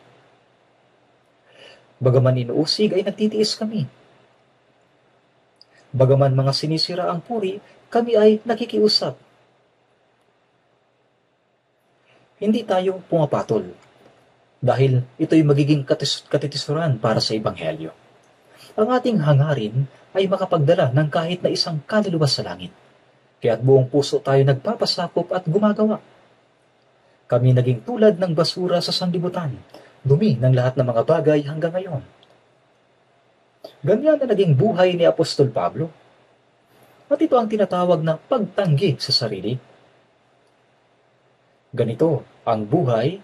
Bagaman inuusig ay nagtitiis kami. Bagaman mga sinisira ang puri, kami ay nakikiusap. Hindi tayo pumapatol dahil ito'y magiging katitisuran para sa Ebanghelyo. Ang ating hangarin ay makapagdala ng kahit na isang kaluluwa sa langit. Kaya't buong puso tayo nagpapasakop at gumagawa. Kami naging tulad ng basura sa sanlibutan, dumi ng lahat ng mga bagay hanggang ngayon. Ganyan na naging buhay ni Apostol Pablo. At ito ang tinatawag na pagtanggi sa sarili. Ganito ang buhay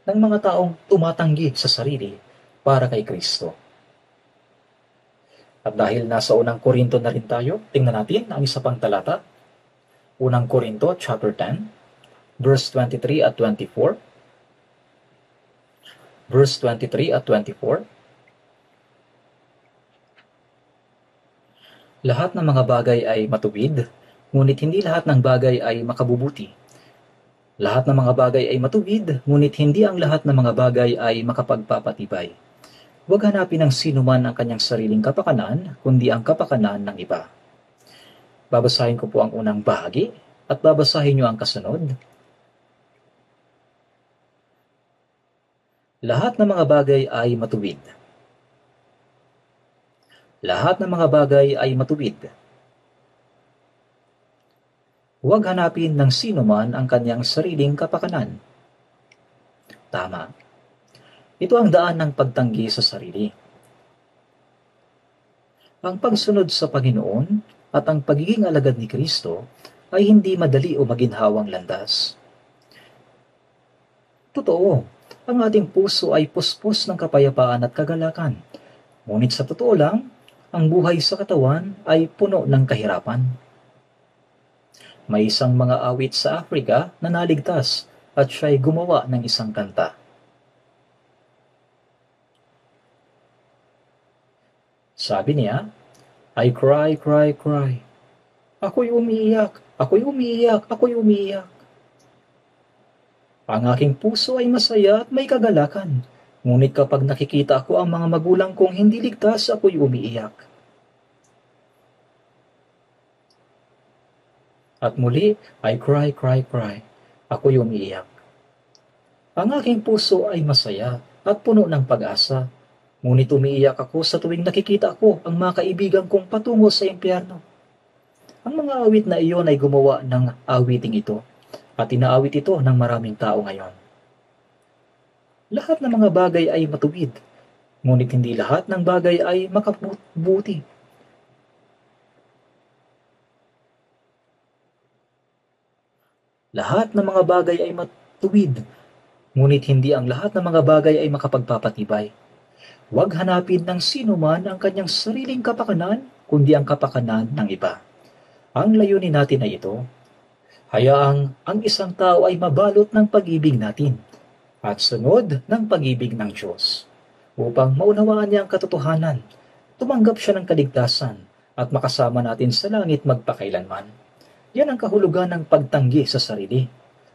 ng mga taong tumatanggi sa sarili para kay Kristo. At dahil nasa unang Korinto na rin tayo, tingnan natin ang isa pang talata. Unang Korinto, chapter 10, verse 23 at 24. Verse 23 at 24. Lahat ng mga bagay ay matuwid, ngunit hindi lahat ng bagay ay makabubuti. Lahat ng mga bagay ay matuwid, ngunit hindi ang lahat ng mga bagay ay makapagpapatibay. Huwag hanapin ng sino man ang kanyang sariling kapakanan, kundi ang kapakanan ng iba. Babasahin ko po ang unang bahagi at babasahin niyo ang kasunod. Lahat ng mga bagay ay matuwid. Lahat ng mga bagay ay matuwid. Huwag hanapin ng sino man ang kanyang sariling kapakanan. Tama. Ito ang daan ng pagtanggi sa sarili. Ang pagsunod sa Panginoon at ang pagiging alagad ni Kristo ay hindi madali o maginhawang landas. Totoo, ang ating puso ay puspos ng kapayapaan at kagalakan. Ngunit sa totoo lang, ang buhay sa katawan ay puno ng kahirapan. May isang mga awit sa Africa na naligtas at siya'y gumawa ng isang kanta. Sabi niya, I cry, cry, cry. Ako'y umiiyak, ako'y umiiyak, ako'y umiiyak. Ang aking puso ay masaya at may kagalakan. Ngunit kapag nakikita ko ang mga magulang kong hindi ligtas, ako'y umiiyak. At muli, I cry, cry, cry. Ako'y umiiyak. Ang aking puso ay masaya at puno ng pag-asa. Ngunit umiiyak ako sa tuwing nakikita ko ang mga kaibigan kong patungo sa impyerno. Ang mga awit na iyon ay gumawa ng awiting ito at inaawit ito ng maraming tao ngayon. Lahat ng mga bagay ay matuwid, ngunit hindi lahat ng bagay ay makabuti. Lahat ng mga bagay ay matuwid, ngunit hindi ang lahat ng mga bagay ay makapagpapatibay. Huwag hanapin ng sino man ang kanyang sariling kapakanan, kundi ang kapakanan ng iba. Ang layunin natin ay ito. Hayaang ang isang tao ay mabalot ng pag-ibig natin. at sunod ng pag-ibig ng Diyos. Upang maunawaan niya ang katotohanan, tumanggap siya ng kaligtasan at makasama natin sa langit magpakailanman. Yan ang kahulugan ng pagtanggi sa sarili.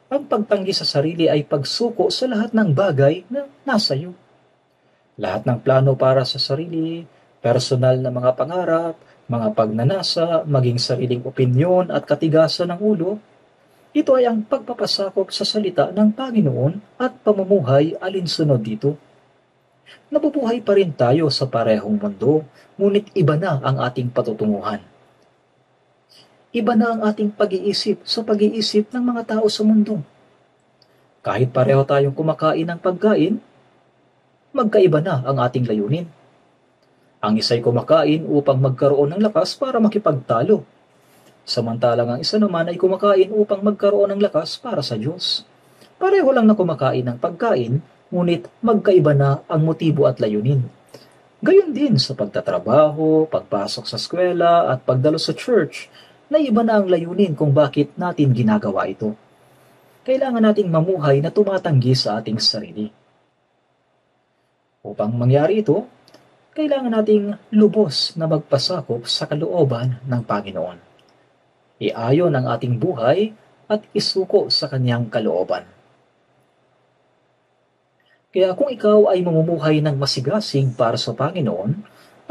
Ang pagtanggi sa sarili ay pagsuko sa lahat ng bagay na nasa iyo. Lahat ng plano para sa sarili, personal na mga pangarap, mga pagnanasa, maging sariling opinyon at katigasan ng ulo, ito ay ang pagpapasakop sa salita ng Panginoon at pamumuhay alinsunod dito. Nabubuhay pa rin tayo sa parehong mundo, ngunit iba na ang ating patutunguhan. Iba na ang ating pag-iisip sa pag-iisip ng mga tao sa mundo. Kahit pareho tayong kumakain ng pagkain, magkaiba na ang ating layunin. Ang isa'y kumakain upang magkaroon ng lakas para makipagtalo. Samantalang ang isa naman ay kumakain upang magkaroon ng lakas para sa Diyos. Pareho lang na kumakain ng pagkain, ngunit magkaiba na ang motibo at layunin. Gayon din sa pagtatrabaho, pagpasok sa eskwela at pagdalo sa church, na iba na ang layunin kung bakit natin ginagawa ito. Kailangan nating mamuhay na tumatanggi sa ating sarili. Upang mangyari ito, kailangan nating lubos na magpasakop sa kalooban ng Panginoon. Iayon ang ating buhay at isuko sa kanyang kalooban. Kaya kung ikaw ay mamumuhay ng masigasig para sa Panginoon,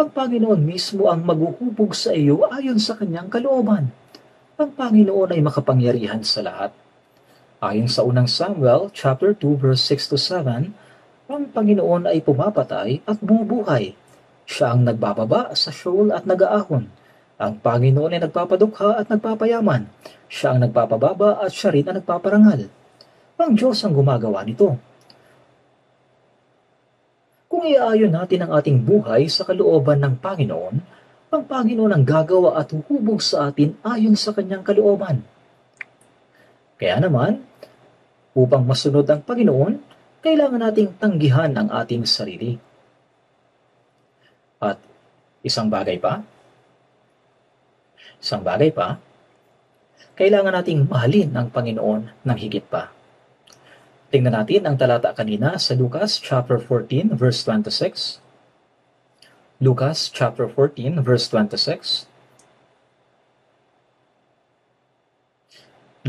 ang Panginoon mismo ang maghuhubog sa iyo ayon sa kanyang kalooban. Ang Panginoon ay makapangyarihan sa lahat. Ayon sa unang Samuel, chapter 2, verse 6-7, ang Panginoon ay pumapatay at bumubuhay. Siya ang nagbababa sa Sheol at nag-aahon. Ang Panginoon ay nagpapadukha at nagpapayaman. Siya ang nagpapababa at siya rin ang nagpaparangal. Ang Diyos ang gumagawa nito. Kung iaayon natin ang ating buhay sa kalooban ng Panginoon, ang Panginoon ang gagawa at huhubog sa atin ayon sa kanyang kalooban. Kaya naman, upang masunod ang Panginoon, kailangan nating tanggihan ang ating sarili. At isang bagay pa, kailangan nating mahalin ang Panginoon ng higit pa. Tingnan natin ang talata kanina sa Lucas chapter 14 verse 26. Lucas chapter 14 verse 26.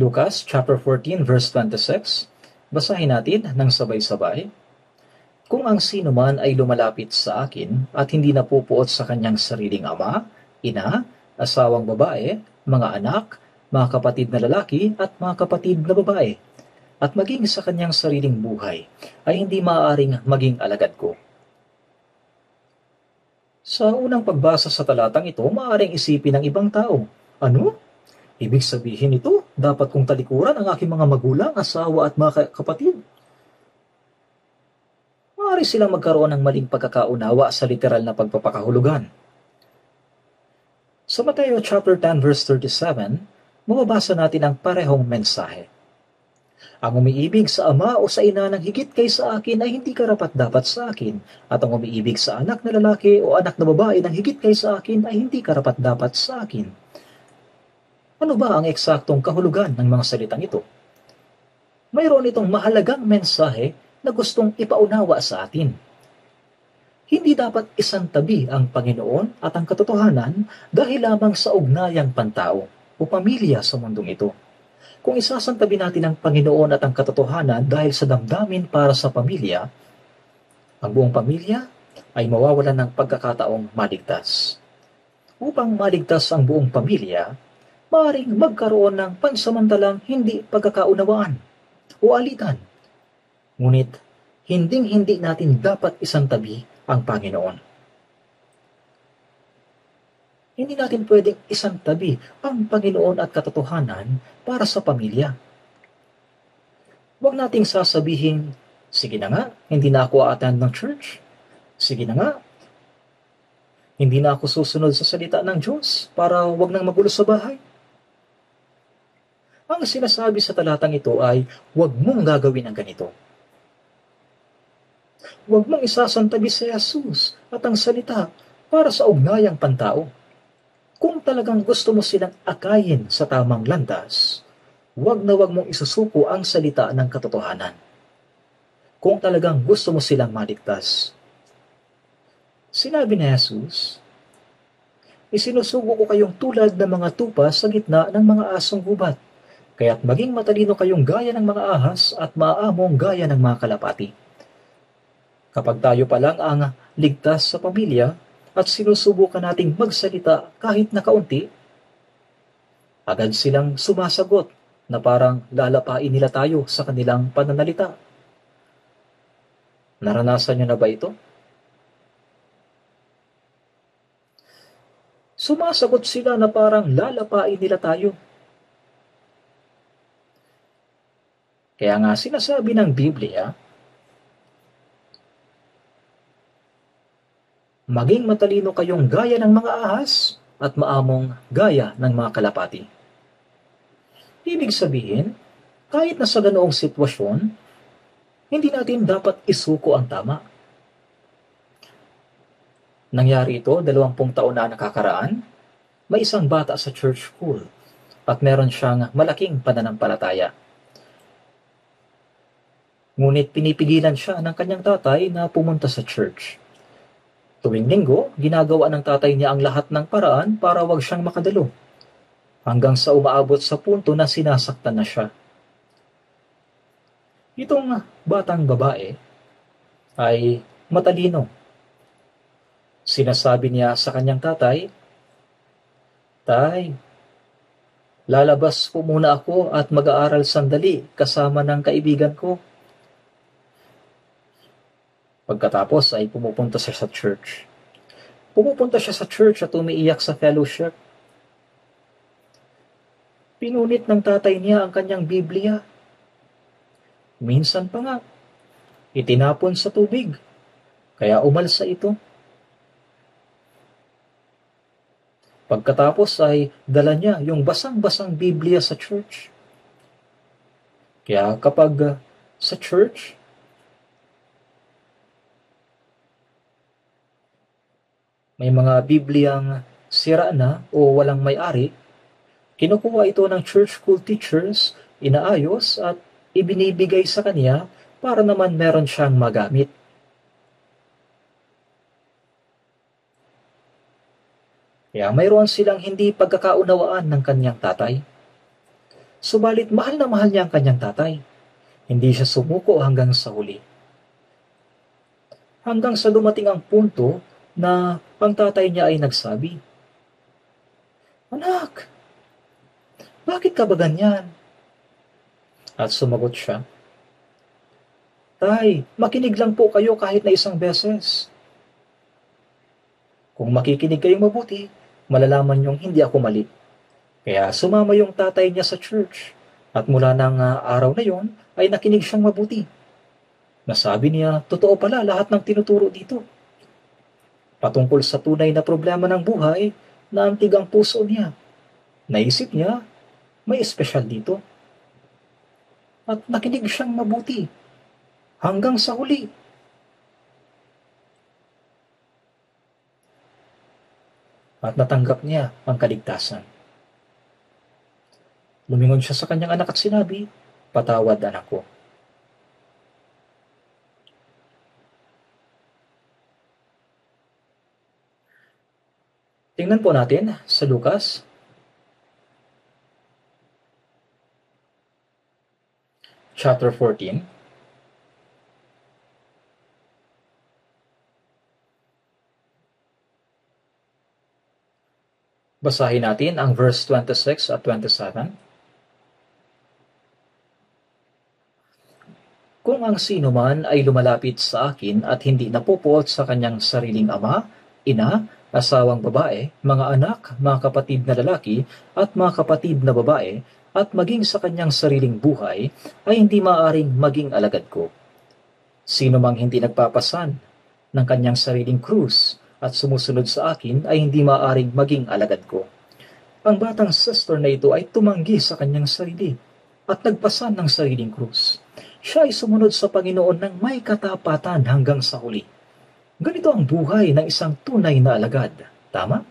Lucas chapter 14 verse 26. Basahin natin ng sabay-sabay. Kung ang sino man ay lumalapit sa akin at hindi napupuot sa kanyang sariling ama, ina, asawang babae, mga anak, mga kapatid na lalaki at mga kapatid na babae, at maging sa kanyang sariling buhay, ay hindi maaaring maging alagad ko. Sa unang pagbasa sa talatang ito, maaaring isipin ng ibang tao, ano? Ibig sabihin ito, dapat kong talikuran ang aking mga magulang, asawa at mga kapatid. Maaari silang magkaroon ng maling pagkakaunawa sa literal na pagpapakahulugan. Sa Mateo chapter 10 verse 37, mababasa natin ang parehong mensahe. Ang umiibig sa ama o sa ina ng higit kaysa akin ay hindi karapat-dapat sa akin, at ang umiibig sa anak na lalaki o anak na babae ng higit kaysa akin ay hindi karapat-dapat sa akin. Ano ba ang eksaktong kahulugan ng mga salitang ito? Mayroon itong mahalagang mensahe na gustong ipaunawa sa atin. Hindi dapat isantabi ang Panginoon at ang katotohanan dahil lamang sa ugnayang pantao o pamilya sa mundong ito. Kung isasantabi natin ang Panginoon at ang katotohanan dahil sa damdamin para sa pamilya, ang buong pamilya ay mawawalan ng pagkakataong maligtas. Upang maligtas ang buong pamilya, maaaring magkaroon ng pansamantalang hindi pagkakaunawaan o alitan. Ngunit, hinding-hindi natin dapat isantabi ang Panginoon. Hindi natin pwedeng isantabi ang Panginoon at katotohanan para sa pamilya. Huwag nating sasabihin, sige na nga, hindi na ako attend ng church. Sige na nga, hindi na ako susunod sa salita ng Diyos para huwag nang magulo sa bahay. Ang sinasabi sa talatang ito ay, huwag mong gagawin ang ganito. Huwag mong isasantabi si Jesus at ang salita para sa ugnayang pantao. Kung talagang gusto mo silang akayin sa tamang landas, huwag na huwag mong isusuko ang salita ng katotohanan. kung talagang gusto mo silang maligtas. Sinabi ni Jesus, isinusugo ko kayong tulad ng mga tupa sa gitna ng mga asong gubat, kaya't maging matalino kayong gaya ng mga ahas at maaamong gaya ng mga kalapati. Kapag tayo pa lang ang ligtas sa pamilya at sinusubukan nating magsalita kahit na kaunti, agad silang sumasagot na parang lalapain nila tayo sa kanilang pananalita. Naranasan nyo na ba ito? Sumasagot sila na parang lalapain nila tayo. Kaya nga sinasabi ng Biblia, maging matalino kayong gaya ng mga ahas at maamong gaya ng mga kalapati. Ibig sabihin, kahit nasa ganoong sitwasyon, hindi natin dapat isuko ang tama. Nangyari ito 20 taon na nakakaraan. May isang bata sa church school at meron siyang malaking pananampalataya. Ngunit pinipigilan siya ng kanyang tatay na pumunta sa church. Tuwing linggo, ginagawa ng tatay niya ang lahat ng paraan para wag siyang makadalo. Hanggang sa umaabot sa punto na sinasaktan na siya. Itong batang babae ay matalino. Sinasabi niya sa kanyang tatay, "Tay, lalabas po muna ako at mag-aaral sandali kasama ng kaibigan ko." Pagkatapos ay pumupunta siya sa church. Pumupunta siya sa church at umiiyak sa fellowship. Pinunit ng tatay niya ang kanyang Biblia. Minsan pa nga, itinapon sa tubig, kaya umalsa ito. Pagkatapos ay dala niya yung basang-basang Biblia sa church. Kaya kapag sa church, may mga Bibliang sira na o walang may-ari, kinukuha ito ng church school teachers, inaayos at ibinibigay sa kanya para naman meron siyang magamit. Kaya mayroon silang hindi pagkakaunawaan ng kanyang tatay. Subalit mahal na mahal niya ang kanyang tatay. Hindi siya sumuko hanggang sa huli. Hanggang sa dumating ang punto na ang tatay niya ay nagsabi, "Anak, bakit ka ba ganyan?" At sumagot siya, "Tay, makinig lang po kayo kahit na isang beses. Kung makikinig kayong mabuti, malalaman niyong hindi ako mali." Kaya sumama yung tatay niya sa church. At mula ng araw na yon ay nakinig siyang mabuti. Nasabi niya, totoo pala lahat ng tinuturo dito. Patungkol sa tunay na problema ng buhay, naantig ang puso niya. Naisip niya, may espesyal dito. At nakinig siyang mabuti. Hanggang sa huli. At natanggap niya ang kaligtasan. Lumingon siya sa kanyang anak at sinabi, "Patawad, anak ko." Tingnan po natin sa Lucas chapter 14. Basahin natin ang verse 26 at 27. "Kung ang sino man ay lumalapit sa akin at hindi napupuot sa kanyang sariling ama, ina, asawang babae, mga anak, mga kapatid na lalaki, at mga kapatid na babae, at maging sa kanyang sariling buhay, ay hindi maaaring maging alagad ko. Sino mang hindi nagpapasan ng kanyang sariling krus at sumusunod sa akin ay hindi maaaring maging alagad ko." Ang batang sister na ito ay tumanggi sa kanyang sarili at nagpasan ng sariling krus. Siya ay sumunod sa Panginoon ng may katapatan hanggang sa huli. Ganito ang buhay ng isang tunay na alagad. Tama?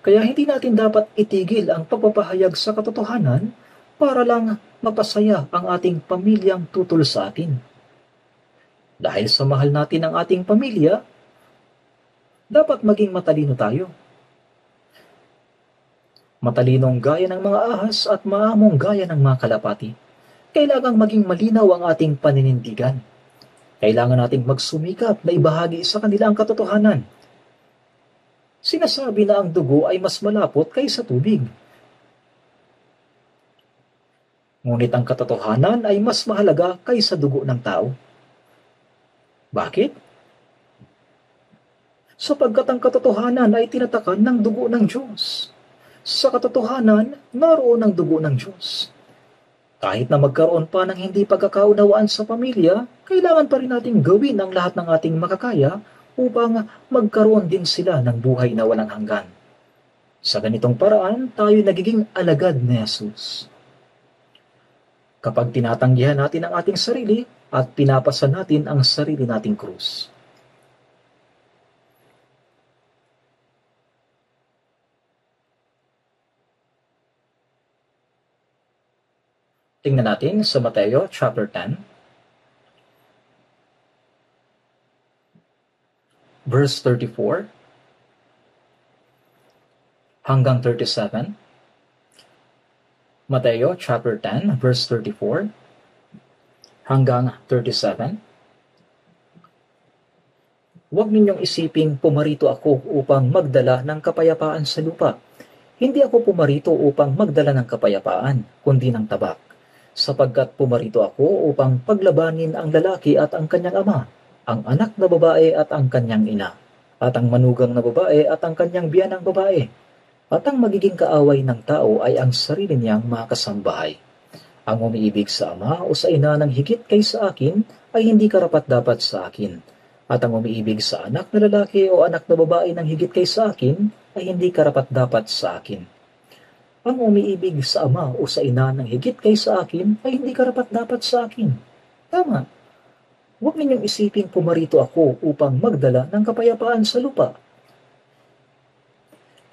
Kaya hindi natin dapat itigil ang pagpapahayag sa katotohanan para lang mapasaya ang ating pamilyang tutol sa atin. Dahil sa mahal natin ang ating pamilya, dapat maging matalino tayo. Matalinong gaya ng mga ahas at maamong gaya ng mga kalapati. Kailangang maging malinaw ang ating paninindigan. Kailangan nating magsumikap na ibahagi sa kanila ang katotohanan. Sinasabi na ang dugo ay mas malapot kaysa tubig. Ngunit ang katotohanan ay mas mahalaga kaysa dugo ng tao. Bakit? Sapagkat ang katotohanan ay tinatakan ng dugo ng Diyos. Sa katotohanan, naroon ang dugo ng Diyos. Kahit na magkaroon pa ng hindi pagkakaunawaan sa pamilya, kailangan pa rin nating gawin ang lahat ng ating makakaya upang magkaroon din sila ng buhay na walang hanggan. Sa ganitong paraan, tayo nagiging alagad ni Jesus. Kapag tinatanggihan natin ang ating sarili at pinapasa natin ang sarili nating krus. Tingnan natin sa Mateo chapter 10, verse 34 hanggang 37. Mateo chapter 10, verse 34 hanggang 37. Huwag ninyong isiping pumarito ako upang magdala ng kapayapaan sa lupa. Hindi ako pumarito upang magdala ng kapayapaan, kundi ng tabak. Sapagkat pumarito ako upang paglabanin ang lalaki at ang kanyang ama, ang anak na babae at ang kanyang ina, at ang manugang na babae at ang kanyang biyanang babae. At ang magiging kaaway ng tao ay ang sarili niyang mga kasambahay. Ang umiibig sa ama o sa ina ng higit kaysa akin ay hindi karapat-dapat sa akin. At ang umiibig sa anak na lalaki o anak na babae ng higit kaysa akin ay hindi karapat-dapat sa akin. Ang umiibig sa ama o sa ina ng higit kaysa akin ay hindi karapat-dapat sa akin. Tama. Huwag ninyong isiping pumarito ako upang magdala ng kapayapaan sa lupa.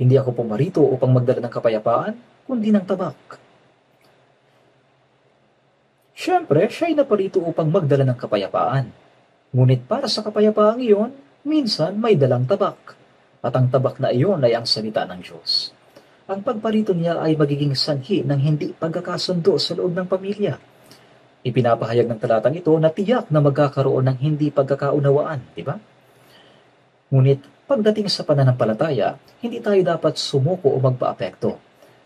Hindi ako pumarito upang magdala ng kapayapaan, kundi ng tabak. Siyempre, siya'y naparito upang magdala ng kapayapaan. Ngunit para sa kapayapaang iyon, minsan may dalang tabak. At ang tabak na iyon ay ang salita ng Diyos. Ang pagparito niya ay magiging sanhi ng hindi pagkakasundo sa loob ng pamilya. Ipinapahayag ng talatang ito na tiyak na magkakaroon ng hindi pagkakaunawaan, di ba? Ngunit pagdating sa pananampalataya, hindi tayo dapat sumuko o magpaapekto.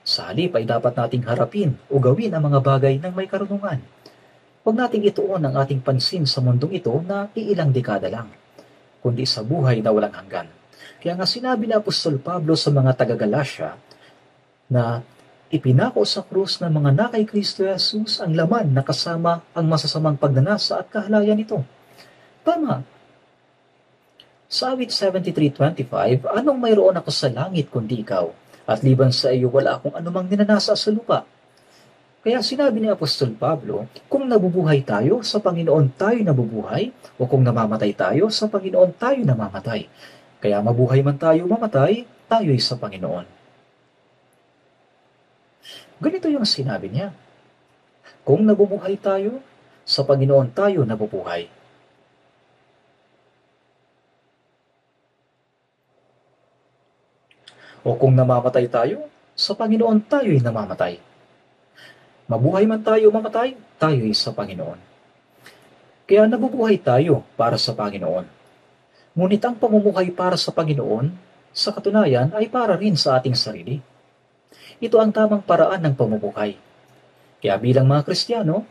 Sa halip ay dapat nating harapin o gawin ang mga bagay ng may karunungan. Huwag nating ituon ang ating pansin sa mundong ito na iilang dekada lang, kundi sa buhay na walang hanggan. Kaya nga sinabi ni Apostol Pablo sa mga taga-Galasya na ipinako sa krus ng mga na kay Kristo Jesus ang laman na kasama ang masasamang pagnanasa at kahalayan nito. Tama. Sa awit 73:25, anong mayroon ako sa langit kundi ikaw? At liban sa iyo wala akong anumang ninanasa sa lupa. Kaya sinabi ni Apostol Pablo, kung nabubuhay tayo, sa Panginoon tayo nabubuhay, o kung namamatay tayo, sa Panginoon tayo namamatay. Kaya mabuhay man tayo mamatay, tayo'y sa Panginoon. Ganito yung sinabi niya. Kung nabubuhay tayo, sa Panginoon tayo nabubuhay. O kung namamatay tayo, sa Panginoon tayo'y namamatay. Mabuhay man tayo mamatay, tayo'y sa Panginoon. Kaya nabubuhay tayo para sa Panginoon. Ngunit ang pamumuhay para sa Panginoon, sa katunayan ay para rin sa ating sarili. Ito ang tamang paraan ng pamumuhay. Kaya bilang mga Kristiyano,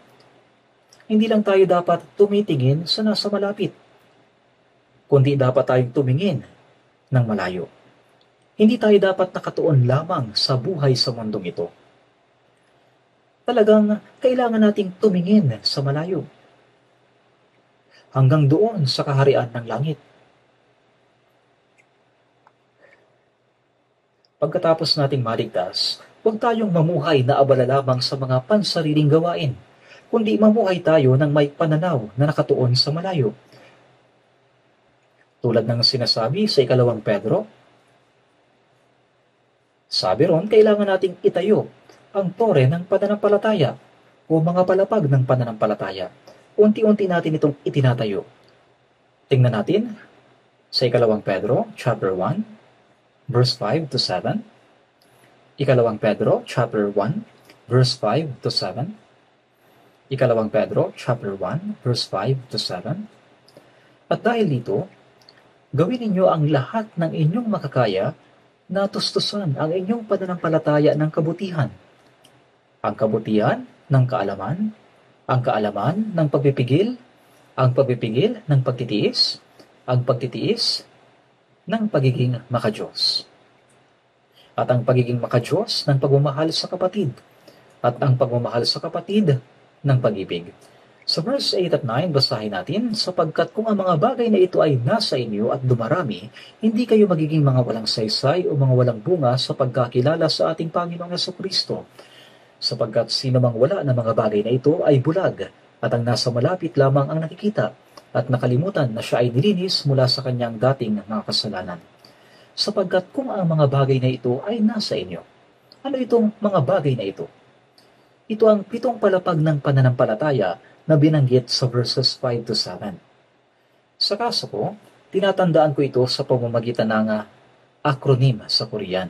hindi lang tayo dapat tumitingin sa nasa malapit, kundi dapat tayong tumingin ng malayo. Hindi tayo dapat nakatuon lamang sa buhay sa mundong ito. Talagang kailangan nating tumingin sa malayo, hanggang doon sa kaharian ng langit. Pagkatapos nating maligtas, huwag tayong mamuhay na abala lamang sa mga pansariling gawain, kundi mamuhay tayo ng may pananaw na nakatuon sa malayo. Tulad ng sinasabi sa 2 Pedro, Sabi ron, kailangan nating itayo ang tore ng pananampalataya o mga palapag ng pananampalataya. Unti-unti natin itong itinatayo. Tingnan natin sa ikalawang Pedro, chapter 1, verse 5 to 7. Ikalawang Pedro, chapter 1, verse 5 to 7. Ikalawang Pedro, chapter 1, verse 5 to 7. At dahil dito, gawin ninyo ang lahat ng inyong makakaya na tustusan ang inyong pananampalataya ng kabutihan. Ang kabutihan ng kaalaman, ang kaalaman ng pagpipigil, ang pagpipigil ng pagtitiis, ang pagtitiis ng pagiging makadiyos. At ang pagiging makadiyos ng pagmamahal sa kapatid, at ang pagmamahal sa kapatid ng pag-ibig. Sa verse 8 at 9, basahin natin, sapagkat kung ang mga bagay na ito ay nasa inyo at dumarami, hindi kayo magiging mga walang saysay o mga walang bunga sa pagkakilala sa ating Panginoong Jesucristo. Sapagkat sino mang wala na mga bagay na ito ay bulag, at ang nasa malapit lamang ang nakikita, at nakalimutan na siya ay nilinis mula sa kanyang dating mga kasalanan. Sapagkat kung ang mga bagay na ito ay nasa inyo, ano itong mga bagay na ito? Ito ang 7 palapag ng pananampalataya na binanggit sa verses 5 to 7. Sa kaso ko, tinatandaan ko ito sa pamamagitan ng acronym sa Korean.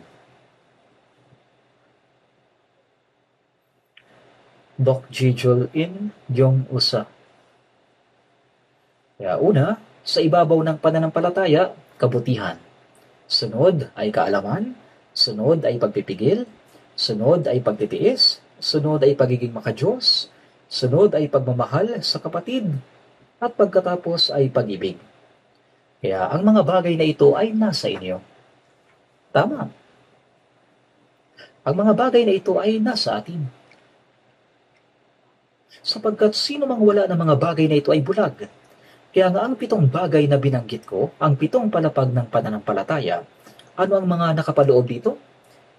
Dokjijul in Gyong Usa. Kaya una, sa ibabaw ng pananampalataya, kabutihan. Sunod ay kaalaman, sunod ay pagpipigil, sunod ay pagtitiis, sunod ay pagiging makadiyos, sunod ay pagmamahal sa kapatid, at pagkatapos ay pag-ibig. Kaya ang mga bagay na ito ay nasa inyo. Tama. Ang mga bagay na ito ay nasa atin. Sapagkat sino mang wala ng mga bagay na ito ay bulag. Kaya nga ang 7 bagay na binanggit ko, ang 7 palapag ng pananampalataya, ano ang mga nakapaloob dito?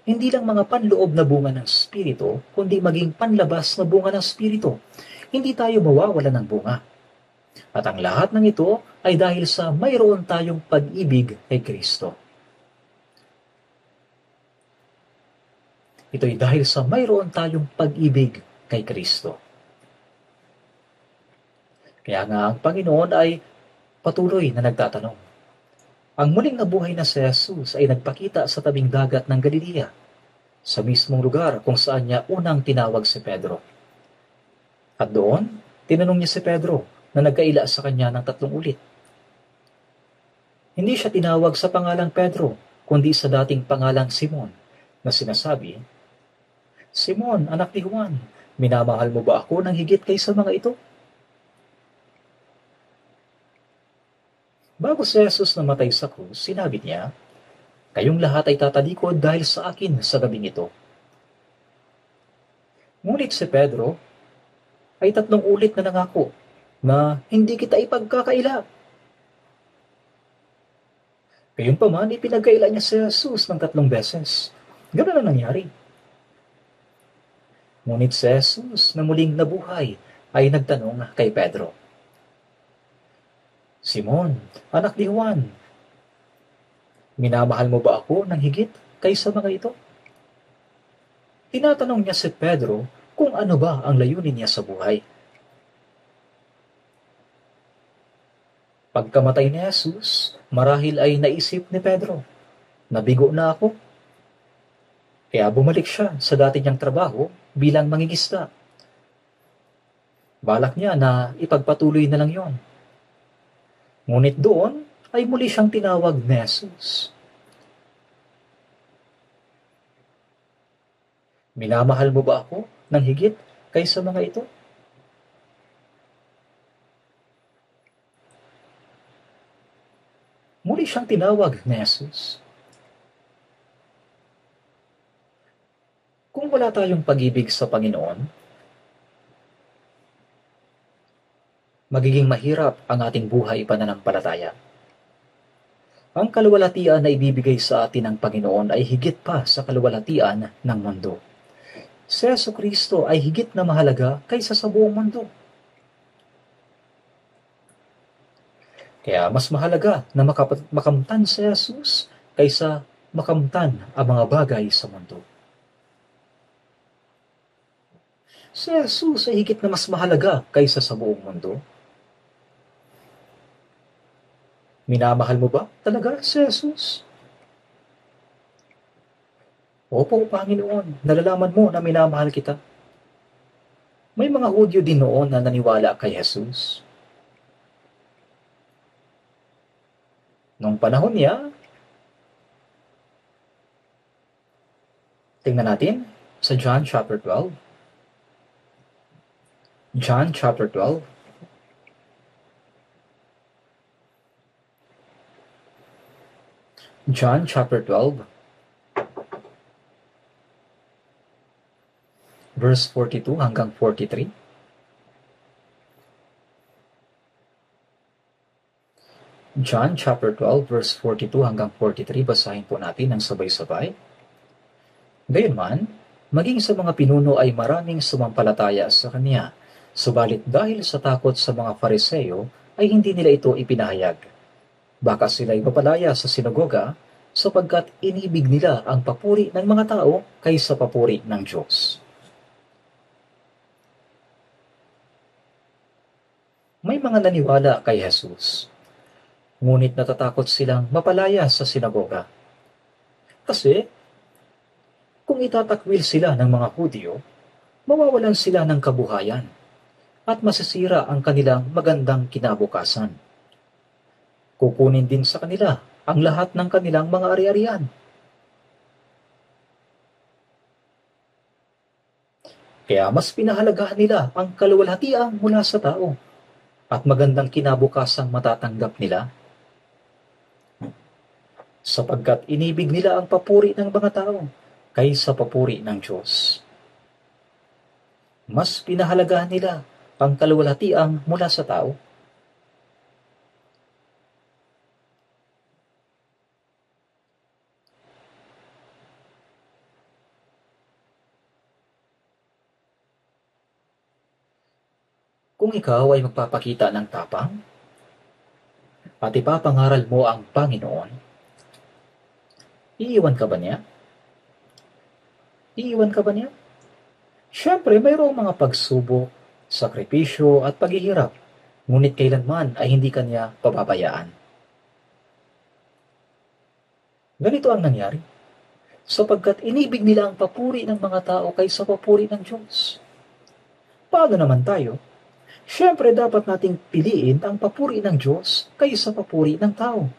Hindi lang mga panloob na bunga ng Espiritu, kundi maging panlabas na bunga ng Espiritu. Hindi tayo mawawala ng bunga. At ang lahat ng ito ay dahil sa mayroon tayong pag-ibig kay Kristo. Ito'y dahil sa mayroon tayong pag-ibig kay Kristo. Kaya nga ang Panginoon ay patuloy na nagtatanong. Ang muling nabuhay na si Jesus ay nagpakita sa tabing dagat ng Galilea, sa mismong lugar kung saan niya unang tinawag si Pedro. At doon, tinanong niya si Pedro na nagkaila sa kanya ng 3 ulit. Hindi siya tinawag sa pangalang Pedro, kundi sa dating pangalang Simon, na sinasabi, Simon, anak ni Juan, minamahal mo ba ako ng higit kaysa mga ito? Bago si Jesus namatay sa krus, sinabi niya, kayong lahat ay tatalikod dahil sa akin sa gabing ito. Ngunit si Pedro ay 3 ulit na nangako na hindi kita ipagkakaila. Gayunpaman, ipinagkaila niya si Jesus ng 3 beses. Ganoon ang nangyari. Ngunit si Jesus na muling nabuhay ay nagtanong kay Pedro, Simon, anak ni Juan, minamahal mo ba ako ng higit kaysa mga ito? Tinatanong niya si Pedro kung ano ba ang layunin niya sa buhay. Pagkamatay ni Jesus, marahil ay naisip ni Pedro, nabigo na ako. Kaya bumalik siya sa dati niyang trabaho bilang mangingisda. Balak niya na ipagpatuloy na lang yon. Ngunit doon ay muli siyang tinawag ni Jesus. Minamahal mo ba ako ng higit kaysa mga ito? Muli siyang tinawag ni Jesus. Kung wala tayong pag-ibig sa Panginoon, magiging mahirap ang ating buhay pananampalataya. Ang kaluwalhatian na ibibigay sa atin ng Panginoon ay higit pa sa kaluwalhatian ng mundo. Si Jesucristo ay higit na mahalaga kaysa sa buong mundo. Kaya mas mahalaga na makamtan si Jesus kaysa makamtan ang mga bagay sa mundo. Si Jesus ay higit na mas mahalaga kaysa sa buong mundo. Minamahal mo ba talaga si Jesus? Opo, Panginoon, nalalaman mo na minamahal kita. May mga Hudyo din noon na naniwala kay Jesus. Noong panahon niya, tingnan natin sa John chapter 12. John chapter 12. John chapter 12, verse 42 hanggang 43. John chapter 12, verse 42 hanggang 43, basahin po natin ng sabay-sabay. Gayunman, maging sa mga pinuno ay maraming sumampalataya sa kanya, subalit dahil sa takot sa mga Fariseo ay hindi nila ito ipinahayag. Baka sila'y mapalaya sa sinagoga sapagkat inibig nila ang papuri ng mga tao kaysa papuri ng Diyos. May mga naniwala kay Jesus, ngunit natatakot silang mapalaya sa sinagoga. Kasi, kung itatakwil sila ng mga Hudyo, mawawalan sila ng kabuhayan at masisira ang kanilang magandang kinabukasan. Kukunin din sa kanila ang lahat ng kanilang mga ari-arian. Kaya mas pinahalagahan nila ang kaluwalhatian mula sa tao at magandang kinabukasang matatanggap nila, sapagkat inibig nila ang papuri ng mga tao kaysa papuri ng Diyos. Mas pinahalagahan nila ang kaluwalhatian mula sa tao. Kung ikaw ay magpapakita ng tapang at ipapangaral mo ang Panginoon, iiwan ka ba niya? Iiwan ka ba niya? Siyempre, mayroong mga pagsubok, sakripisyo at paghihirap, ngunit kailanman ay hindi kanya pababayaan. Ganito ang nangyari, sapagkat inibig nila ang papuri ng mga tao kaysa papuri ng Diyos. Paano naman tayo? Siyempre, dapat nating piliin ang papuri ng Diyos kaysa papuri ng tao.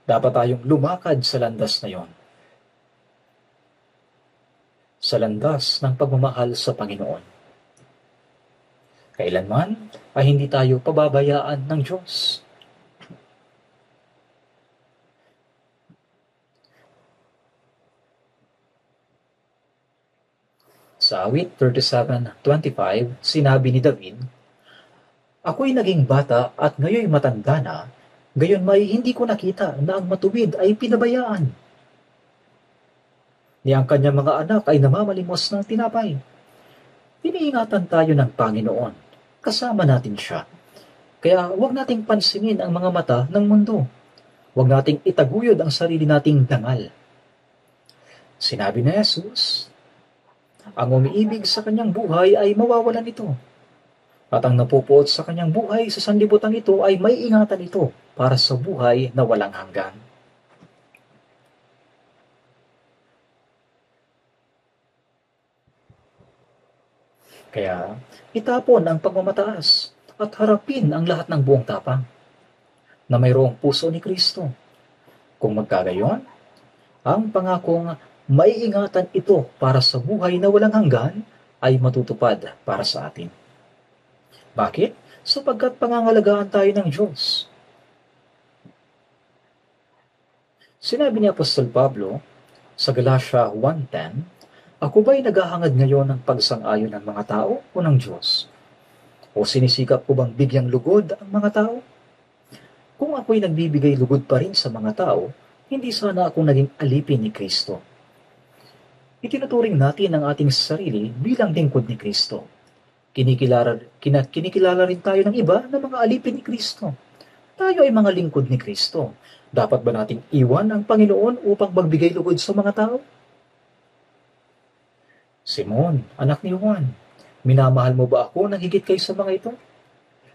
Dapat tayong lumakad sa landas na yon. Sa landas ng pagmamahal sa Panginoon. Kailanman ay hindi tayo pababayaan ng Diyos. Sa awit 37:25, sinabi ni David, "Ako'y naging bata at ngayon matanda na, gayon may hindi ko nakita na ang matuwid ay pinabayaan. Ni ang kanyang mga anak ay namamalimos ng tinapay. Iniingatan tayo ng Panginoon, kasama natin siya. Kaya huwag nating pansinin ang mga mata ng mundo. Huwag nating itaguyod ang sarili nating dangal." Sinabi ni Jesus, ang umiibig sa kanyang buhay ay mawawalan ito. At ang napupuot sa kanyang buhay sa sanlibutan ito ay may ingatan ito para sa buhay na walang hanggan. Kaya, itapon ang pagmamataas at harapin ang lahat ng buong tapang na mayroong puso ni Kristo. Kung magkagayon, ang pangakong maiingatan ito para sa buhay na walang hanggan ay matutupad para sa atin. Bakit? Sapagkat pangangalagaan tayo ng Diyos. Sinabi ni Apostol Pablo sa Galatia 1:10, "Ako ba'y naghahangad ngayon ng pagsang-ayon ng mga tao o ng Diyos? O sinisikap ko bang bigyang lugod ang mga tao? Kung ako'y nagbibigay lugod pa rin sa mga tao, hindi sana akong naging alipin ni Kristo." Itinuturing natin ang ating sarili bilang lingkod ni Kristo. Kinikilala rin tayo ng iba na mga alipin ni Kristo. Tayo ay mga lingkod ni Kristo. Dapat ba nating iwan ang Panginoon upang magbigay lugod sa mga tao? Simon, anak ni Juan, minamahal mo ba ako nang higit kaysa mga ito?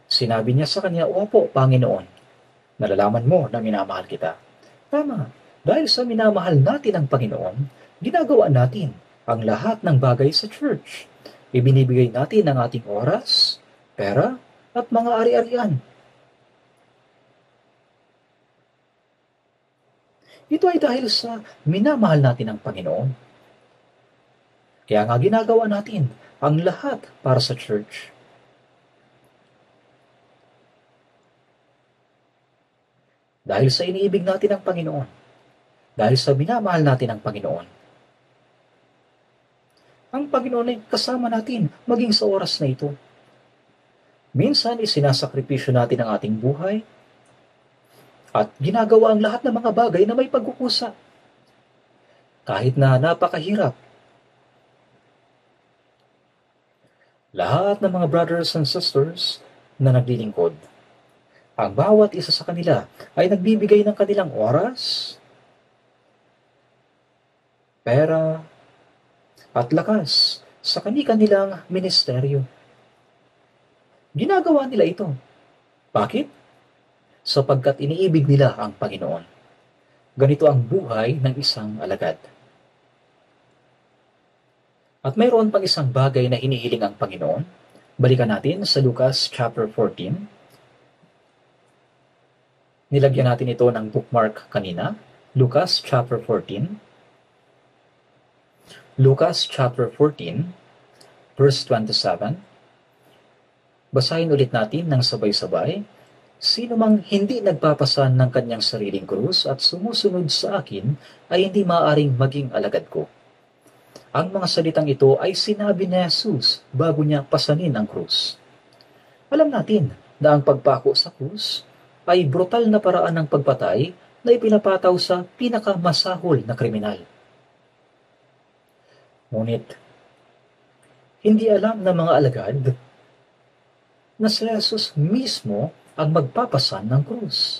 Sinabi niya sa kanya, Opo, Panginoon. Nalalaman mo na minamahal kita. Tama, dahil sa minamahal natin ang Panginoon, ginagawa natin ang lahat ng bagay sa church. Ibinibigay natin ang ating oras, pera, at mga ari-arian. Ito ay dahil sa minamahal natin ang Panginoon. Kaya nga ginagawa natin ang lahat para sa church. Dahil sa iniibig natin ang Panginoon. Dahil sa minamahal natin ang Panginoon. Ang Panginoon ay kasama natin maging sa oras na ito. Minsan isinasakripisyo natin ang ating buhay at ginagawa ang lahat ng mga bagay na may pagkukusa. Kahit na napakahirap. Lahat ng mga brothers and sisters na naglilingkod, ang bawat isa sa kanila ay nagbibigay ng kanilang oras, pera, at lakas sa kanilang ministeryo. Ginagawa nila ito. Bakit? Sapagkat iniibig nila ang Panginoon. Ganito ang buhay ng isang alagad. At mayroon pang isang bagay na hinihiling ang Panginoon. Balikan natin sa Lucas chapter 14. Nilagyan natin ito ng bookmark kanina. Lucas chapter 14. Lucas chapter 14, verse 27. Basahin ulit natin ng sabay-sabay. Sino mang hindi nagpapasan ng kanyang sariling krus at sumusunod sa akin ay hindi maaaring maging alagad ko. Ang mga salitang ito ay sinabi ni Jesus bago niya pasanin ang krus. Alam natin na ang pagpako sa krus ay brutal na paraan ng pagpatay na ipinapataw sa pinakamasahol na kriminal. Ngunit, hindi alam ng mga alagad na si Jesus mismo ang magpapasan ng krus.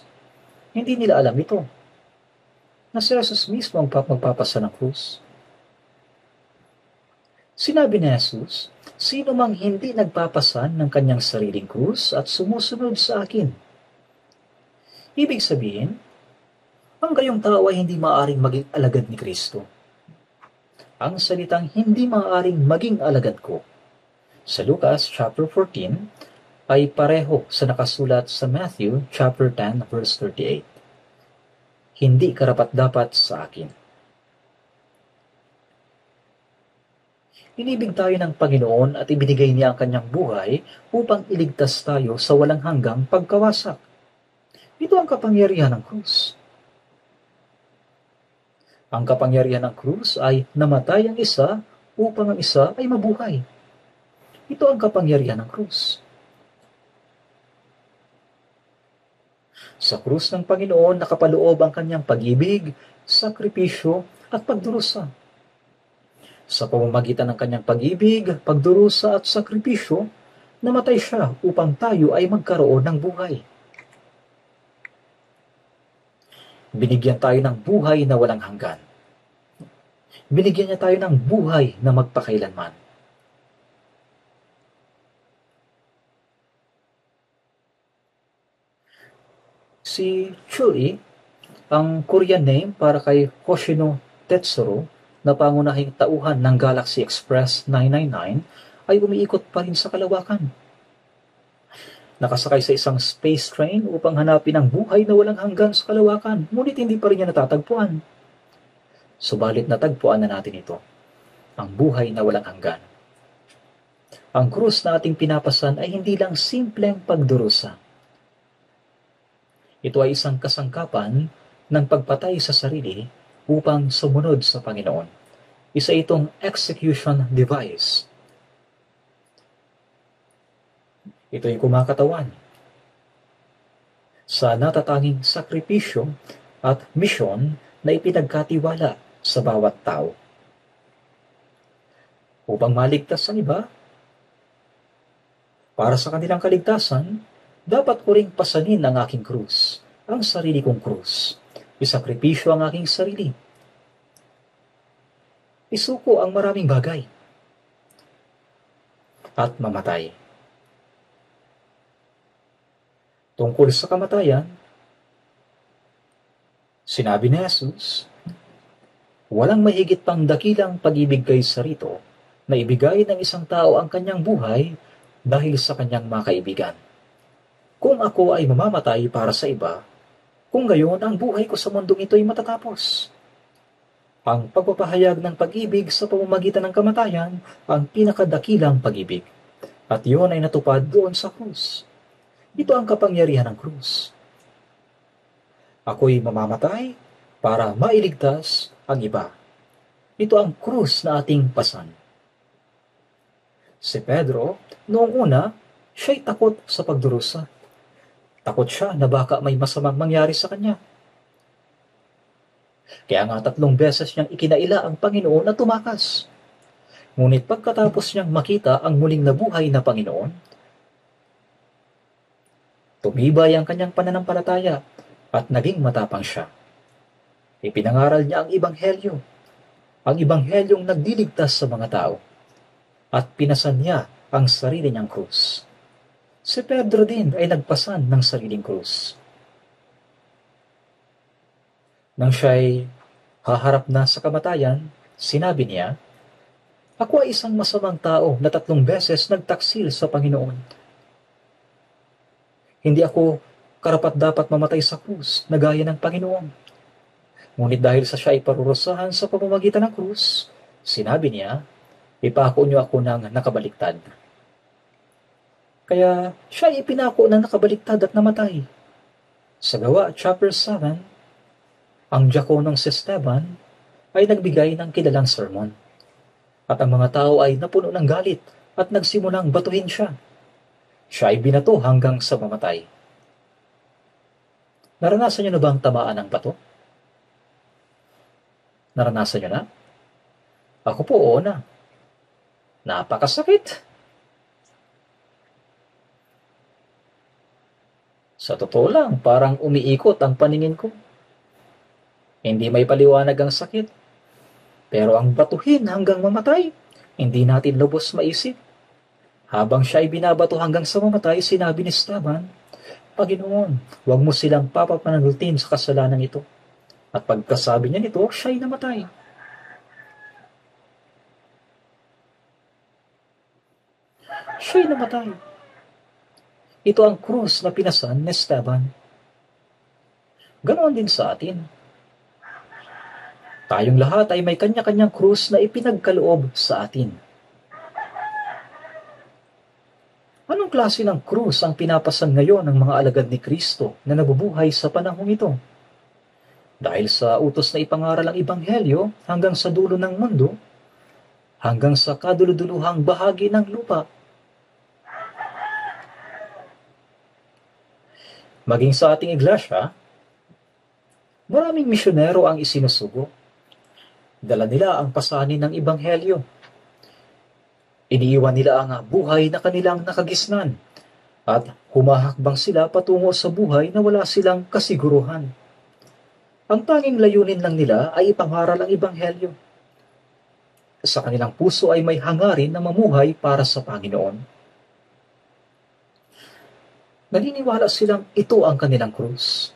Hindi nila alam ito, na si Jesus mismo ang magpapasan ng krus. Sinabi ni Jesus, sino mang hindi nagpapasan ng kanyang sariling krus at sumusunod sa akin. Ibig sabihin, ang gayong tao ay hindi maaaring maging alagad ni Kristo. Ang salitang hindi maaaring maging alagad ko sa Lucas chapter 14 ay pareho sa nakasulat sa Matthew chapter 10 verse 38. Hindi karapat-dapat sa akin. Inibig tayo ng Panginoon at ibinigay niya ang kanyang buhay upang iligtas tayo sa walang hanggang pagkawasak. Ito ang kapangyarihan ng krus. Ang kapangyarihan ng krus ay namatay ang isa upang ang isa ay mabuhay. Ito ang kapangyarihan ng krus. Sa krus ng Panginoon nakapaloob ang kanyang pag-ibig, sakripisyo at pagdurusa. Sa pamamagitan ng kanyang pag-ibig, pagdurusa at sakripisyo, namatay siya upang tayo ay magkaroon ng buhay. Binigyan tayo ng buhay na walang hanggan. Binigyan niya tayo ng buhay na magpakailanman. Si Churi, ang Korean name para kay Hoshino Tetsuro, na pangunahing tauhan ng Galaxy Express 999, ay umiikot pa rin sa kalawakan. Nakasakay sa isang space train upang hanapin ang buhay na walang hanggan sa kalawakan, ngunit hindi pa rin niya natatagpuan. Subalit natagpuan na natin ito, ang buhay na walang hanggan. Ang krus na ating pinapasan ay hindi lang simpleng pagdurusa. Ito ay isang kasangkapan ng pagpatay sa sarili upang sumunod sa Panginoon. Isa itong execution device. Ito ay kumakatawan sa natatanging sakripisyo at misyon na ipinagkatiwala sa bawat tao. Upang maligtas ang iba, para sa kanilang kaligtasan, dapat ko ring pasanin ang aking krus, ang sarili kong krus, Isakripisyo ang aking sarili. Isuko ang maraming bagay. At mamatay. Tungkol sa kamatayan, sinabi ni Jesus, walang mahigit pang dakilang pag-ibig kaysa rito na ibigay ng isang tao ang kanyang buhay dahil sa kanyang mga kaibigan. Kung ako ay mamamatay para sa iba, kung gayon ang buhay ko sa mundong ito ay matatapos. Ang pagpapahayag ng pag-ibig sa pamamagitan ng kamatayan ang pinakadakilang pag-ibig. At iyon ay natupad doon sa krus. Ito ang kapangyarihan ng krus. Ako'y mamamatay para mailigtas ang iba. Ito ang krus na ating pasan. Si Pedro, noong una, siya'y takot sa pagdurusa. Takot siya na baka may masamang mangyari sa kanya. Kaya nga 3 beses niyang ikinaila ang Panginoon na tumakas. Ngunit pagkatapos niyang makita ang muling nabuhay na Panginoon, tumibay ang kanyang pananampalataya at naging matapang siya. Ipinangaral niya ang Ibanghelyong nagliligtas sa mga tao, at pinasan niya ang sarili niyang krus. Si Pedro din ay nagpasan ng sariling krus. Nang siya'y haharap na sa kamatayan, sinabi niya, ako ay isang masamang tao na 3 beses nagtaksil sa Panginoon. Hindi ako karapat-dapat mamatay sa krus na gaya ng Panginoon. Ngunit dahil sa siya ay parurusahan sa pamamagitan ng krus, sinabi niya, ipako niyo ako ng nakabaliktad. Kaya siya ay ipinako ng nakabaliktad at namatay. Sa Gawa chapter 7, ang diakonong si Esteban ay nagbigay ng kilalang sermon. At ang mga tao ay napuno ng galit at nagsimulang batuhin siya. Siya ay binato hanggang sa mamatay. Naranasan niyo na ba ang tamaan ng bato? Naranasan niyo na? Ako po, oo na. Napakasakit. Sa totoo lang, parang umiikot ang paningin ko. Hindi may paliwanag ang sakit. Pero ang batuhin hanggang mamatay, hindi natin lubos maisip. Habang siya ay binabato hanggang sa mamatay, sinabi ni Esteban, Panginoon, huwag mo silang papapanagultin sa kasalanan ito. At pagkasabi niya nito, siya ay namatay. Siya ay namatay. Ito ang krus na pinasan ni Esteban. Ganoon din sa atin. Tayong lahat ay may kanya-kanyang krus na ipinagkaloob sa atin. Anong klase ng krus ang pinapasan ngayon ng mga alagad ni Kristo na nabubuhay sa panahong ito? Dahil sa utos na ipangaral ang Ebanghelyo hanggang sa dulo ng mundo, hanggang sa kaduluduluhang bahagi ng lupa. Maging sa ating iglesia, maraming misyonero ang isinusugo. Dala nila ang pasanin ng Ebanghelyo. Iniiwan nila ang buhay na kanilang nakagisnan at humahakbang sila patungo sa buhay na wala silang kasiguruhan. Ang tanging layunin lang nila ay ipangaral ang Ebanghelyo. Sa kanilang puso ay may hangarin na mamuhay para sa Panginoon. Naniniwala silang ito ang kanilang krus.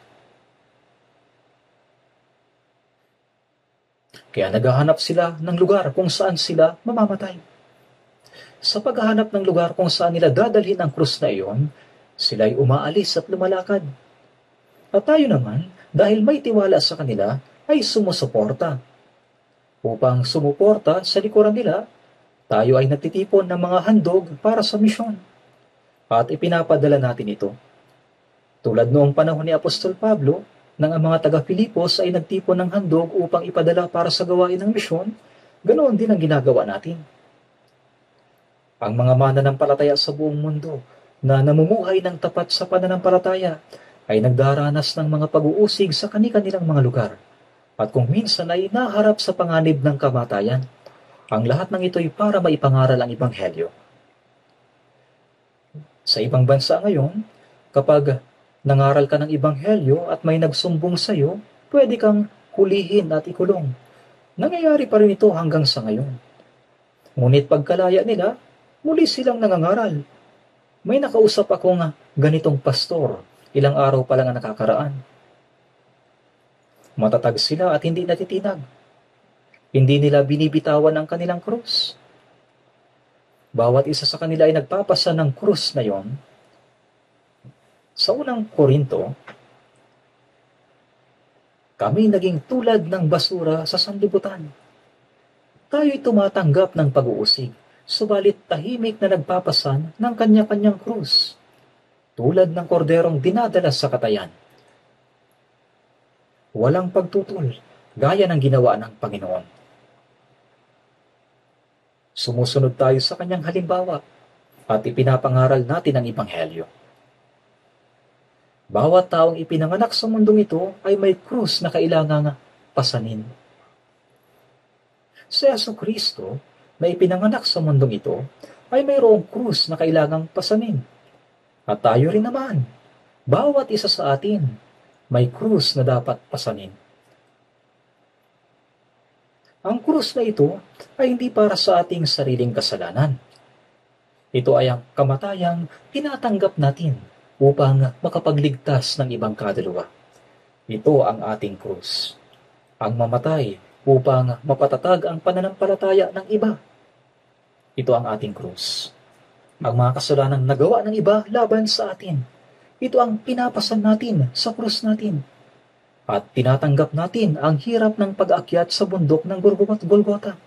Kaya naghahanap sila ng lugar kung saan sila mamamatay. Sa paghahanap ng lugar kung saan nila dadalhin ang krus na iyon, sila ay umaalis at lumalakad. At tayo naman, dahil may tiwala sa kanila, ay sumusuporta. Upang sumuporta sa likuran nila, tayo ay nagtitipon ng mga handog para sa misyon. At ipinapadala natin ito. Tulad noong panahon ni Apostol Pablo, nang ang mga taga-Filipos ay nagtipon ng handog upang ipadala para sa gawain ng misyon, ganoon din ang ginagawa natin. Ang mga mananampalataya sa buong mundo na namumuhay ng tapat sa pananampalataya ay nagdaranas ng mga pag-uusig sa kani-kanilang mga lugar. At kung minsan ay naharap sa panganib ng kamatayan, ang lahat ng ito ay para maipangaral ang Ebanghelyo. Sa ibang bansa ngayon, kapag nangaral ka ng Ebanghelyo at may nagsumbong sa iyo, pwede kang hulihin at ikulong. Nangyayari pa rin ito hanggang sa ngayon. Ngunit pagkalaya nila, muli silang nangangaral. May nakausap akong ganitong pastor, ilang araw pa lang ang nakakaraan. Matatag sila at hindi natitinag. Hindi nila binibitawan ang kanilang krus. Bawat isa sa kanila ay nagpapasa ng krus na yon. Sa unang Korinto, kami naging tulad ng basura sa sanlibutan. Tayo'y tumatanggap ng pag-uusig, subalit tahimik na nagpapasan ng kanya-kanyang krus, tulad ng korderong dinadala sa katayan. Walang pagtutol, gaya ng ginawa ng Panginoon. Sumusunod tayo sa kanyang halimbawa at ipinapangaral natin ang Ebanghelyo. Bawat taong ipinanganak sa mundong ito ay may krus na kailangang pasanin. Si Jesucristo na ipinanganak sa mundong ito ay mayroong krus na kailangang pasanin. At tayo rin naman, bawat isa sa atin, may krus na dapat pasanin. Ang krus na ito ay hindi para sa ating sariling kasalanan. Ito ay ang kamatayang tinatanggap natin upang makapagligtas ng ibang kaluluwa. Ito ang ating krus. Ang mamatay upang mapatatag ang pananampalataya ng iba. Ito ang ating krus. Ang mga kasalanang nagawa ng iba laban sa atin. Ito ang pinapasan natin sa krus natin. At tinatanggap natin ang hirap ng pag-aakyat sa bundok ng Golgotha.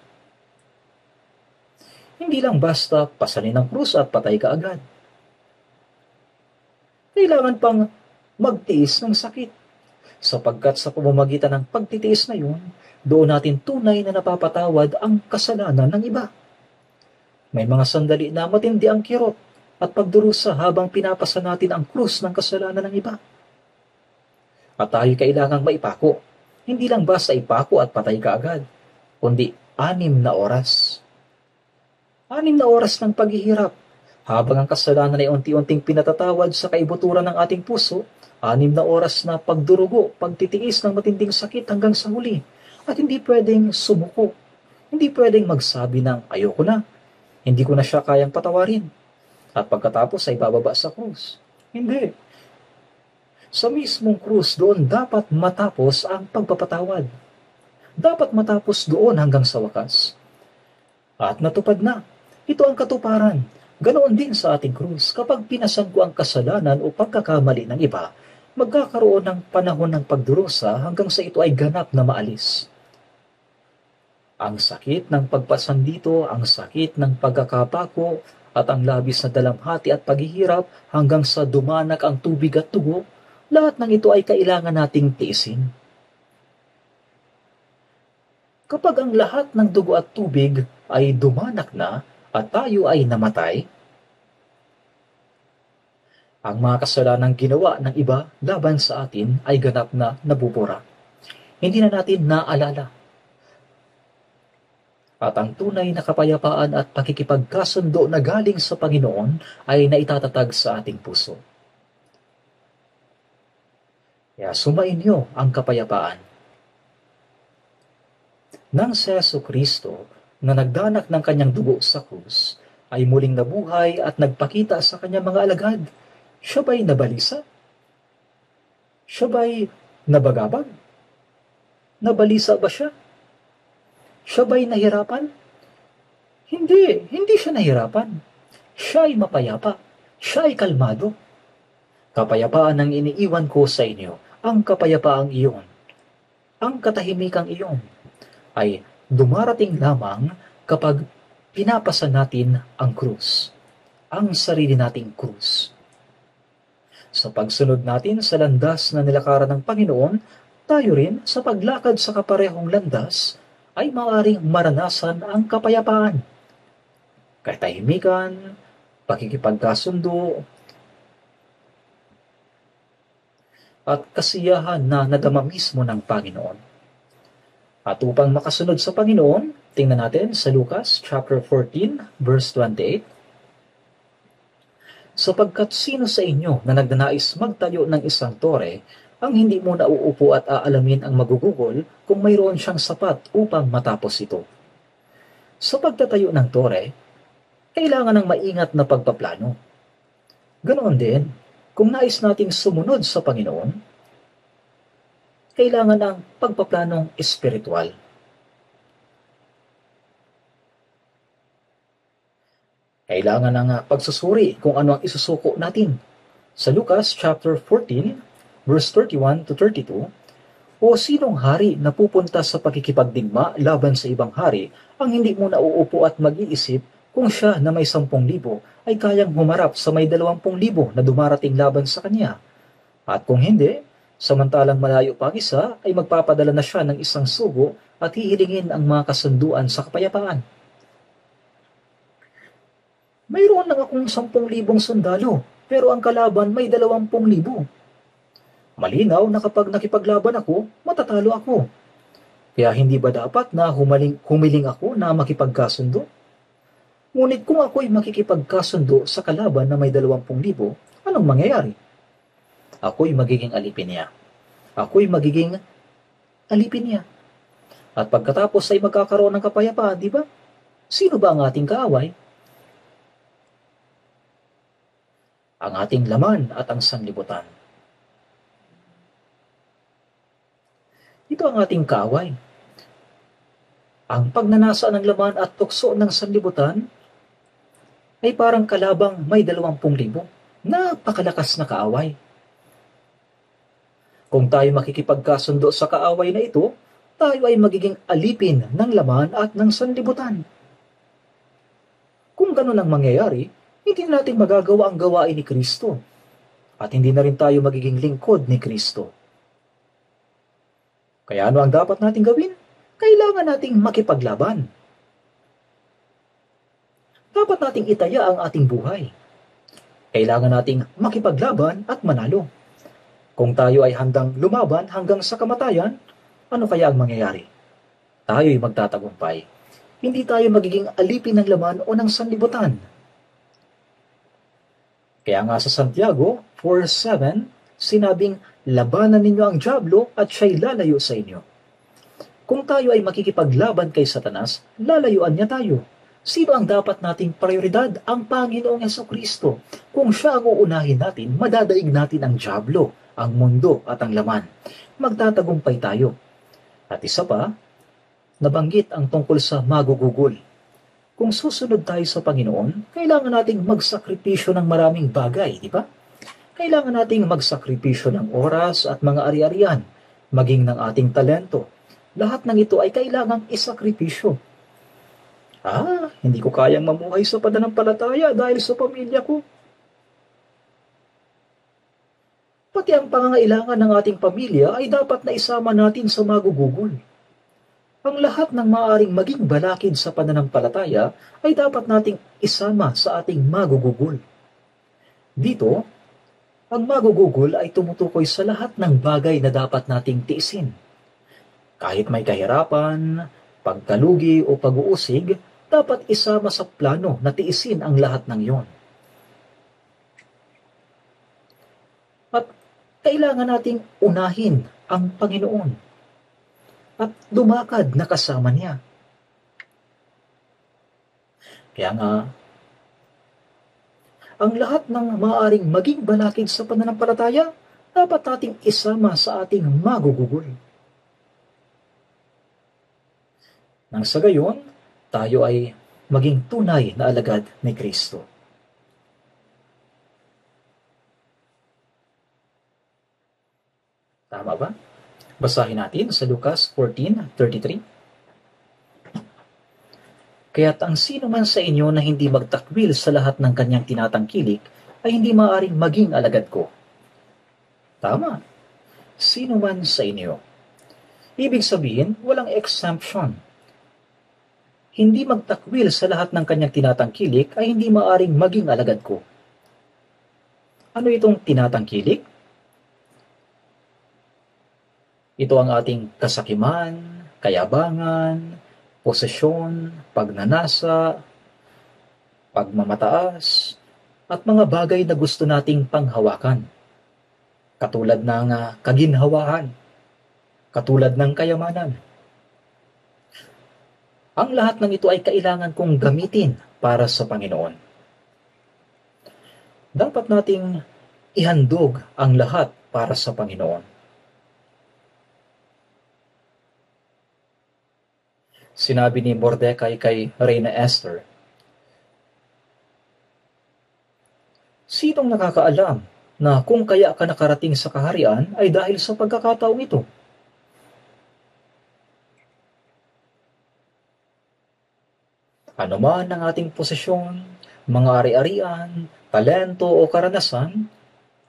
Hindi lang basta pasanin ang krus at patay ka agad. Kailangan pang magtiis ng sakit. Sapagkat sa pamamagitan ng pagtitiis na yun, doon natin tunay na napapatawad ang kasalanan ng iba. May mga sandali na matindi ang kirot at pagdurusa habang pinapasa natin ang krus ng kasalanan ng iba. At tayo kailangang maipako. Hindi lang basta ipako at patay ka agad, kundi 6 na oras. 6 na oras ng paghihirap. Habang ang kasalanan ay unti-unting pinatatawad sa kaibuturan ng ating puso, 6 na oras na pagdurugo, pagtitiis ng matinding sakit hanggang sa huli. At hindi pwedeng sumuko. Hindi pwedeng magsabi ng ayoko na. Hindi ko na siya kayang patawarin. At pagkatapos ay bababa sa krus. Hindi. Sa mismong krus doon dapat matapos ang pagpapatawad. Dapat matapos doon hanggang sa wakas. At natupad na. Ito ang katuparan. Ganoon din sa ating krus. Kapag pinasan ko ang kasalanan o pagkakamali ng iba, magkakaroon ng panahon ng pagdurusa hanggang sa ito ay ganap na maalis. Ang sakit ng pagpasan dito, ang sakit ng pagkakapako, at ang labis na dalamhati at paghihirap hanggang sa dumanak ang tubig at dugo, lahat ng ito ay kailangan nating tiisin. Kapag ang lahat ng dugo at tubig ay dumanak na at tayo ay namatay, ang mga kasalanang ginawa ng iba laban sa atin ay ganap na nabubura. Hindi na natin naalala. At ang tunay na kapayapaan at pakikipagkasundo na galing sa Panginoon ay naitatag sa ating puso. Kaya sumainyo ang kapayapaan. Nang si Jesucristo na nagdanak ng kanyang dugo sa krus ay muling nabuhay at nagpakita sa kanyang mga alagad, siya ba'y nabalisa? Siya ba'y nabagabag? Nabalisa ba siya? Siya ba'y nahirapan? Hindi siya nahirapan. Siya ay mapayapa. Siya ay kalmado. Kapayapaan ang iniiwan ko sa inyo, ang kapayapaang iyon, ang katahimikang iyon, ay dumarating lamang kapag pinapasa natin ang krus, ang sarili nating krus. Sa pagsunod natin sa landas na nilakaran ng Panginoon, tayo rin sa paglakad sa kaparehong landas ay maaaring maranasan ang kapayapaan, katahimikan, pakikipagkasundo, at kasiyahan na nadama mismo ng Panginoon. At upang makasunod sa Panginoon, tingnan natin sa Lucas chapter 14, verse 28. Sapagkat sino sa inyo na nagnanais magtayo ng isang tore ang hindi mo nauupo at aalamin ang magugugol kung mayroon siyang sapat upang matapos ito. Sa pagtatayo ng tore, kailangan ng maingat na pagpaplano. Ganoon din, kung nais nating sumunod sa Panginoon, kailangan ang pagpaplanong espiritual. Kailangan ng pagsusuri kung ano ang isusuko natin. Sa Lucas chapter 14, verse 31 to 32, o sinong hari na pupunta sa pakikipagdigma laban sa ibang hari ang hindi mo nauupo at mag-iisip kung siya na may 10,000 ay kayang humarap sa may 20,000 na dumarating laban sa kanya. At kung hindi, samantalang malayo pa ang isa, ay magpapadala na siya ng isang sugo at hihilingin ang mga kasunduan sa kapayapaan. Mayroon lang akong 10,000 sundalo, pero ang kalaban may 20,000. Malinaw na kapag nakipaglaban ako, matatalo ako. Kaya hindi ba dapat na humiling ako na makipagkasundo? Ngunit kung ako'y makikipagkasundo sa kalaban na may 20,000, anong mangyayari? Ako'y magiging alipin niya. Ako'y magiging alipin niya. At pagkatapos ay magkakaroon ng kapayapaan, di ba? Sino ba ang ating kaaway? Ang ating laman at ang sanlibutan. Ito ang ating kaaway. Ang pagnanasa ng laman at tukso ng sanlibutan ay parang kalabang may 20,000. Napakalakas na kaaway. Kung tayo makikipagkasundo sa kaaway na ito, tayo ay magiging alipin ng laman at ng sanlibutan. Kung ganun ang mangyayari, hindi natin magagawa ang gawain ni Kristo. At hindi na rin tayo magiging lingkod ni Kristo. Kaya ano ang dapat nating gawin? Kailangan nating makipaglaban. Dapat nating itaya ang ating buhay. Kailangan nating makipaglaban at manalo. Kung tayo ay handang lumaban hanggang sa kamatayan, ano kaya ang mangyayari? Tayo'y magtatagumpay. Hindi tayo magiging alipin ng laman o ng sanlibutan. Kaya nga sa Santiago 4:7, sinabing, labanan ninyo ang dyablo at siya'y lalayo sa inyo. Kung tayo ay makikipaglaban kay Satanas, lalayuan niya tayo. Sino ang dapat nating prioridad? Ang Panginoong Jesucristo. Kung siya ang uunahin natin, madadaig natin ang dyablo, ang mundo at ang laman. Magtatagumpay tayo. At isa pa, nabanggit ang tungkol sa magugugol. Kung susunod tayo sa Panginoon, kailangan nating magsakripisyo ng maraming bagay, di ba? Kailangan nating magsakripisyo ng oras at mga ari-arian, maging ng ating talento. Lahat ng ito ay kailangang isakripisyo. Hindi ko kayang mamuhay sa pananampalataya dahil sa pamilya ko. Pati ang pangangailangan ng ating pamilya ay dapat na isama natin sa magugugol. Ang lahat ng maaaring maging balakid sa pananampalataya ay dapat nating isama sa ating magugugol. Dito, ang magugugol ay tumutukoy sa lahat ng bagay na dapat nating tiisin. Kahit may kahirapan, pagkalugi o pag-uusig, dapat isama sa plano na tiisin ang lahat ng iyon. At kailangan nating unahin ang Panginoon at dumakad na kasama niya. Kaya nga, ang lahat ng maaaring maging balakid sa pananampalataya, dapat nating isama sa ating magugugol. Nang sa gayon, tayo ay maging tunay na alagad ni Kristo. Tama ba? Basahin natin sa Lucas 14:33. Kaya't ang sino man sa inyo na hindi magtakwil sa lahat ng kanyang tinatangkilik ay hindi maaaring maging alagad ko. Tama. Sino man sa inyo. Ibig sabihin, walang exemption. Hindi magtakwil sa lahat ng kanyang tinatangkilik ay hindi maaaring maging alagad ko. Ano itong tinatangkilik? Ito ang ating kasakiman, kayabangan, posesyon, pagnanasa, pagmamataas, at mga bagay na gusto nating panghawakan. katulad ng kaginhawahan, katulad ng kayamanan. Ang lahat ng ito ay kailangan kong gamitin para sa Panginoon. Dapat nating ihandog ang lahat para sa Panginoon. Sinabi ni Mordecai kay Reyna Esther, "Sinong nakakaalam na kung kaya ka nakarating sa kaharian ay dahil sa pagkakataong ito?" Ano man ang ating posisyon, mga ari-arian, talento o karanasan,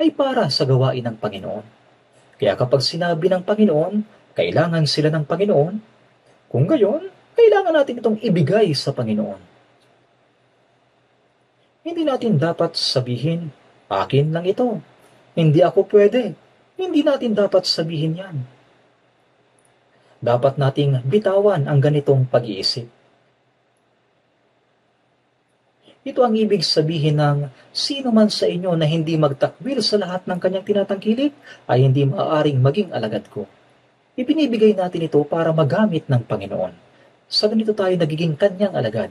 ay para sa gawain ng Panginoon. Kaya kapag sinabi ng Panginoon, kailangan sila ng Panginoon, kung gayon, kailangan natin itong ibigay sa Panginoon. Hindi natin dapat sabihin, akin lang ito, hindi ako pwede. Hindi natin dapat sabihin yan. Dapat nating bitawan ang ganitong pag-iisip. Ito ang ibig sabihin ng sino man sa inyo na hindi magtakwil sa lahat ng kanyang tinatangkilik ay hindi maaaring maging alagad ko. Ibinibigay natin ito para magamit ng Panginoon. Sa ganito tayo nagiging kanyang alagad.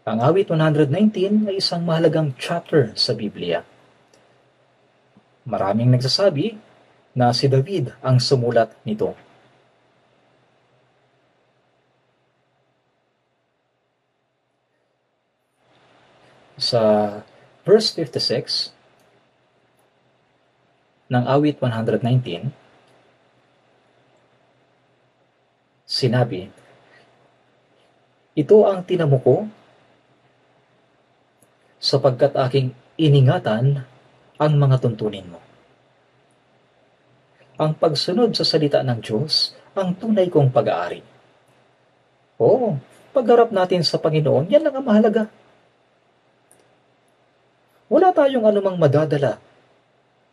Ang awit 119 ay isang mahalagang chapter sa Biblia. Maraming nagsasabi na si David ang sumulat nito. Sa verse 56 ng awit 119, sinabi, "Ito ang tinamo ko sapagkat aking iningatan ang mga tuntunin mo." Ang pagsunod sa salita ng Diyos ang tunay kong pag-aari. Oo, pagharap natin sa Panginoon, yan lang ang mahalaga. Wala tayong anumang madadala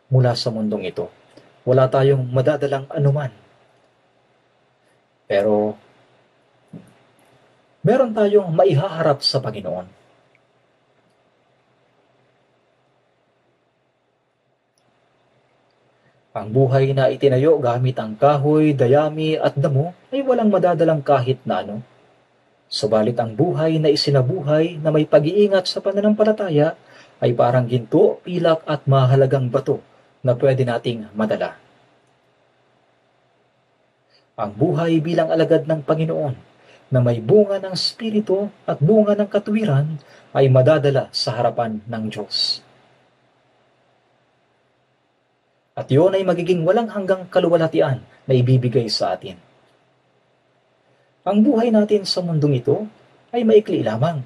mula sa mundong ito. Wala tayong madadalang anuman. Pero, meron tayong maihaharap sa Panginoon. Ang buhay na itinayo gamit ang kahoy, dayami at damo ay walang madadalang kahit na ano. Subalit ang buhay na isinabuhay na may pag-iingat sa pananampalataya ay parang ginto, pilak at mahalagang bato na pwede nating madala. Ang buhay bilang alagad ng Panginoon na may bunga ng Espiritu at bunga ng katuwiran ay madadala sa harapan ng Diyos. At yun ay magiging walang hanggang kaluwalhatian na ibibigay sa atin. Ang buhay natin sa mundong ito ay maikli lamang.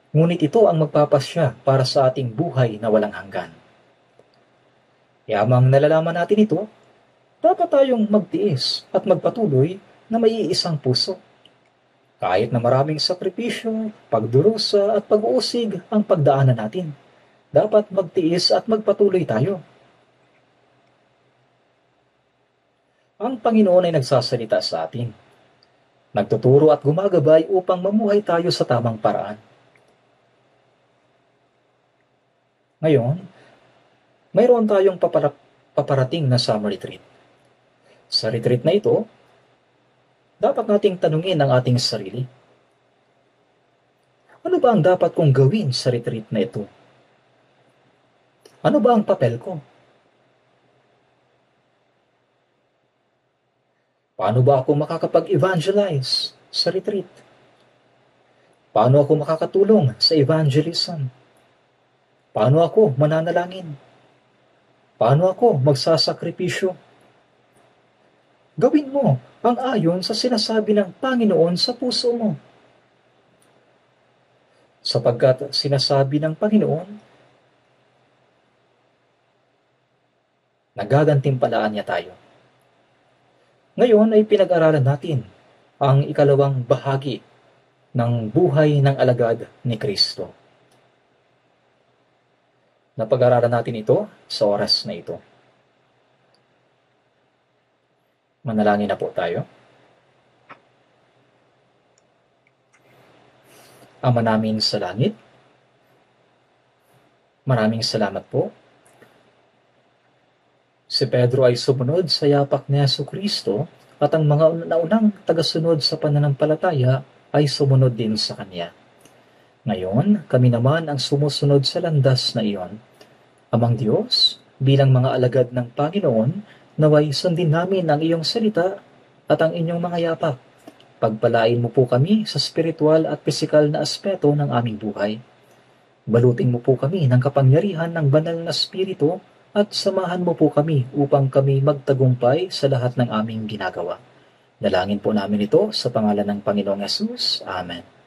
Ngunit ito ang magpapasya para sa ating buhay na walang hanggan. Yamang nalalaman natin ito, dapat tayong magtiis at magpatuloy na may iisang puso. Kahit na maraming sakripisyo, pagdurusa at pag-uusig ang pagdaanan natin, dapat magtiis at magpatuloy tayo. Ang Panginoon ay nagsasalita sa atin. Nagtuturo at gumagabay upang mamuhay tayo sa tamang paraan. Ngayon, mayroon tayong paparating na summer retreat. Sa retreat na ito, dapat nating tanungin ang ating sarili. Ano ba ang dapat kong gawin sa retreat na ito? Ano ba ang papel ko? Paano ba ako makakapag-evangelize sa retreat? Paano ako makakatulong sa evangelism? Paano ako mananalangin? Paano ako magsasakripisyo? Gawin mo ang ayon sa sinasabi ng Panginoon sa puso mo. Sapagkat sinasabi ng Panginoon, nagagantimpalaan niya tayo. Ngayon ay pinag-aralan natin ang ikalawang bahagi ng buhay ng alagad ni Kristo. Napag-aralan natin ito sa oras na ito. Manalangin na po tayo. Ama namin sa langit, maraming salamat po Si Pedro ay sumunod sa yapak ni Jesucristo at ang mga naunang tagasunod sa pananampalataya ay sumunod din sa kanya. Ngayon, kami naman ang sumusunod sa landas na iyon. Amang Diyos, bilang mga alagad ng Panginoon, naway sundin namin ang iyong salita at ang inyong mga yapak. Pagpalain mo po kami sa spiritual at pisikal na aspeto ng aming buhay. Balutin mo po kami ng kapangyarihan ng banal na spirito at samahan mo po kami upang kami magtagumpay sa lahat ng aming ginagawa. Dalangin po namin ito sa pangalan ng Panginoong Yesus. Amen.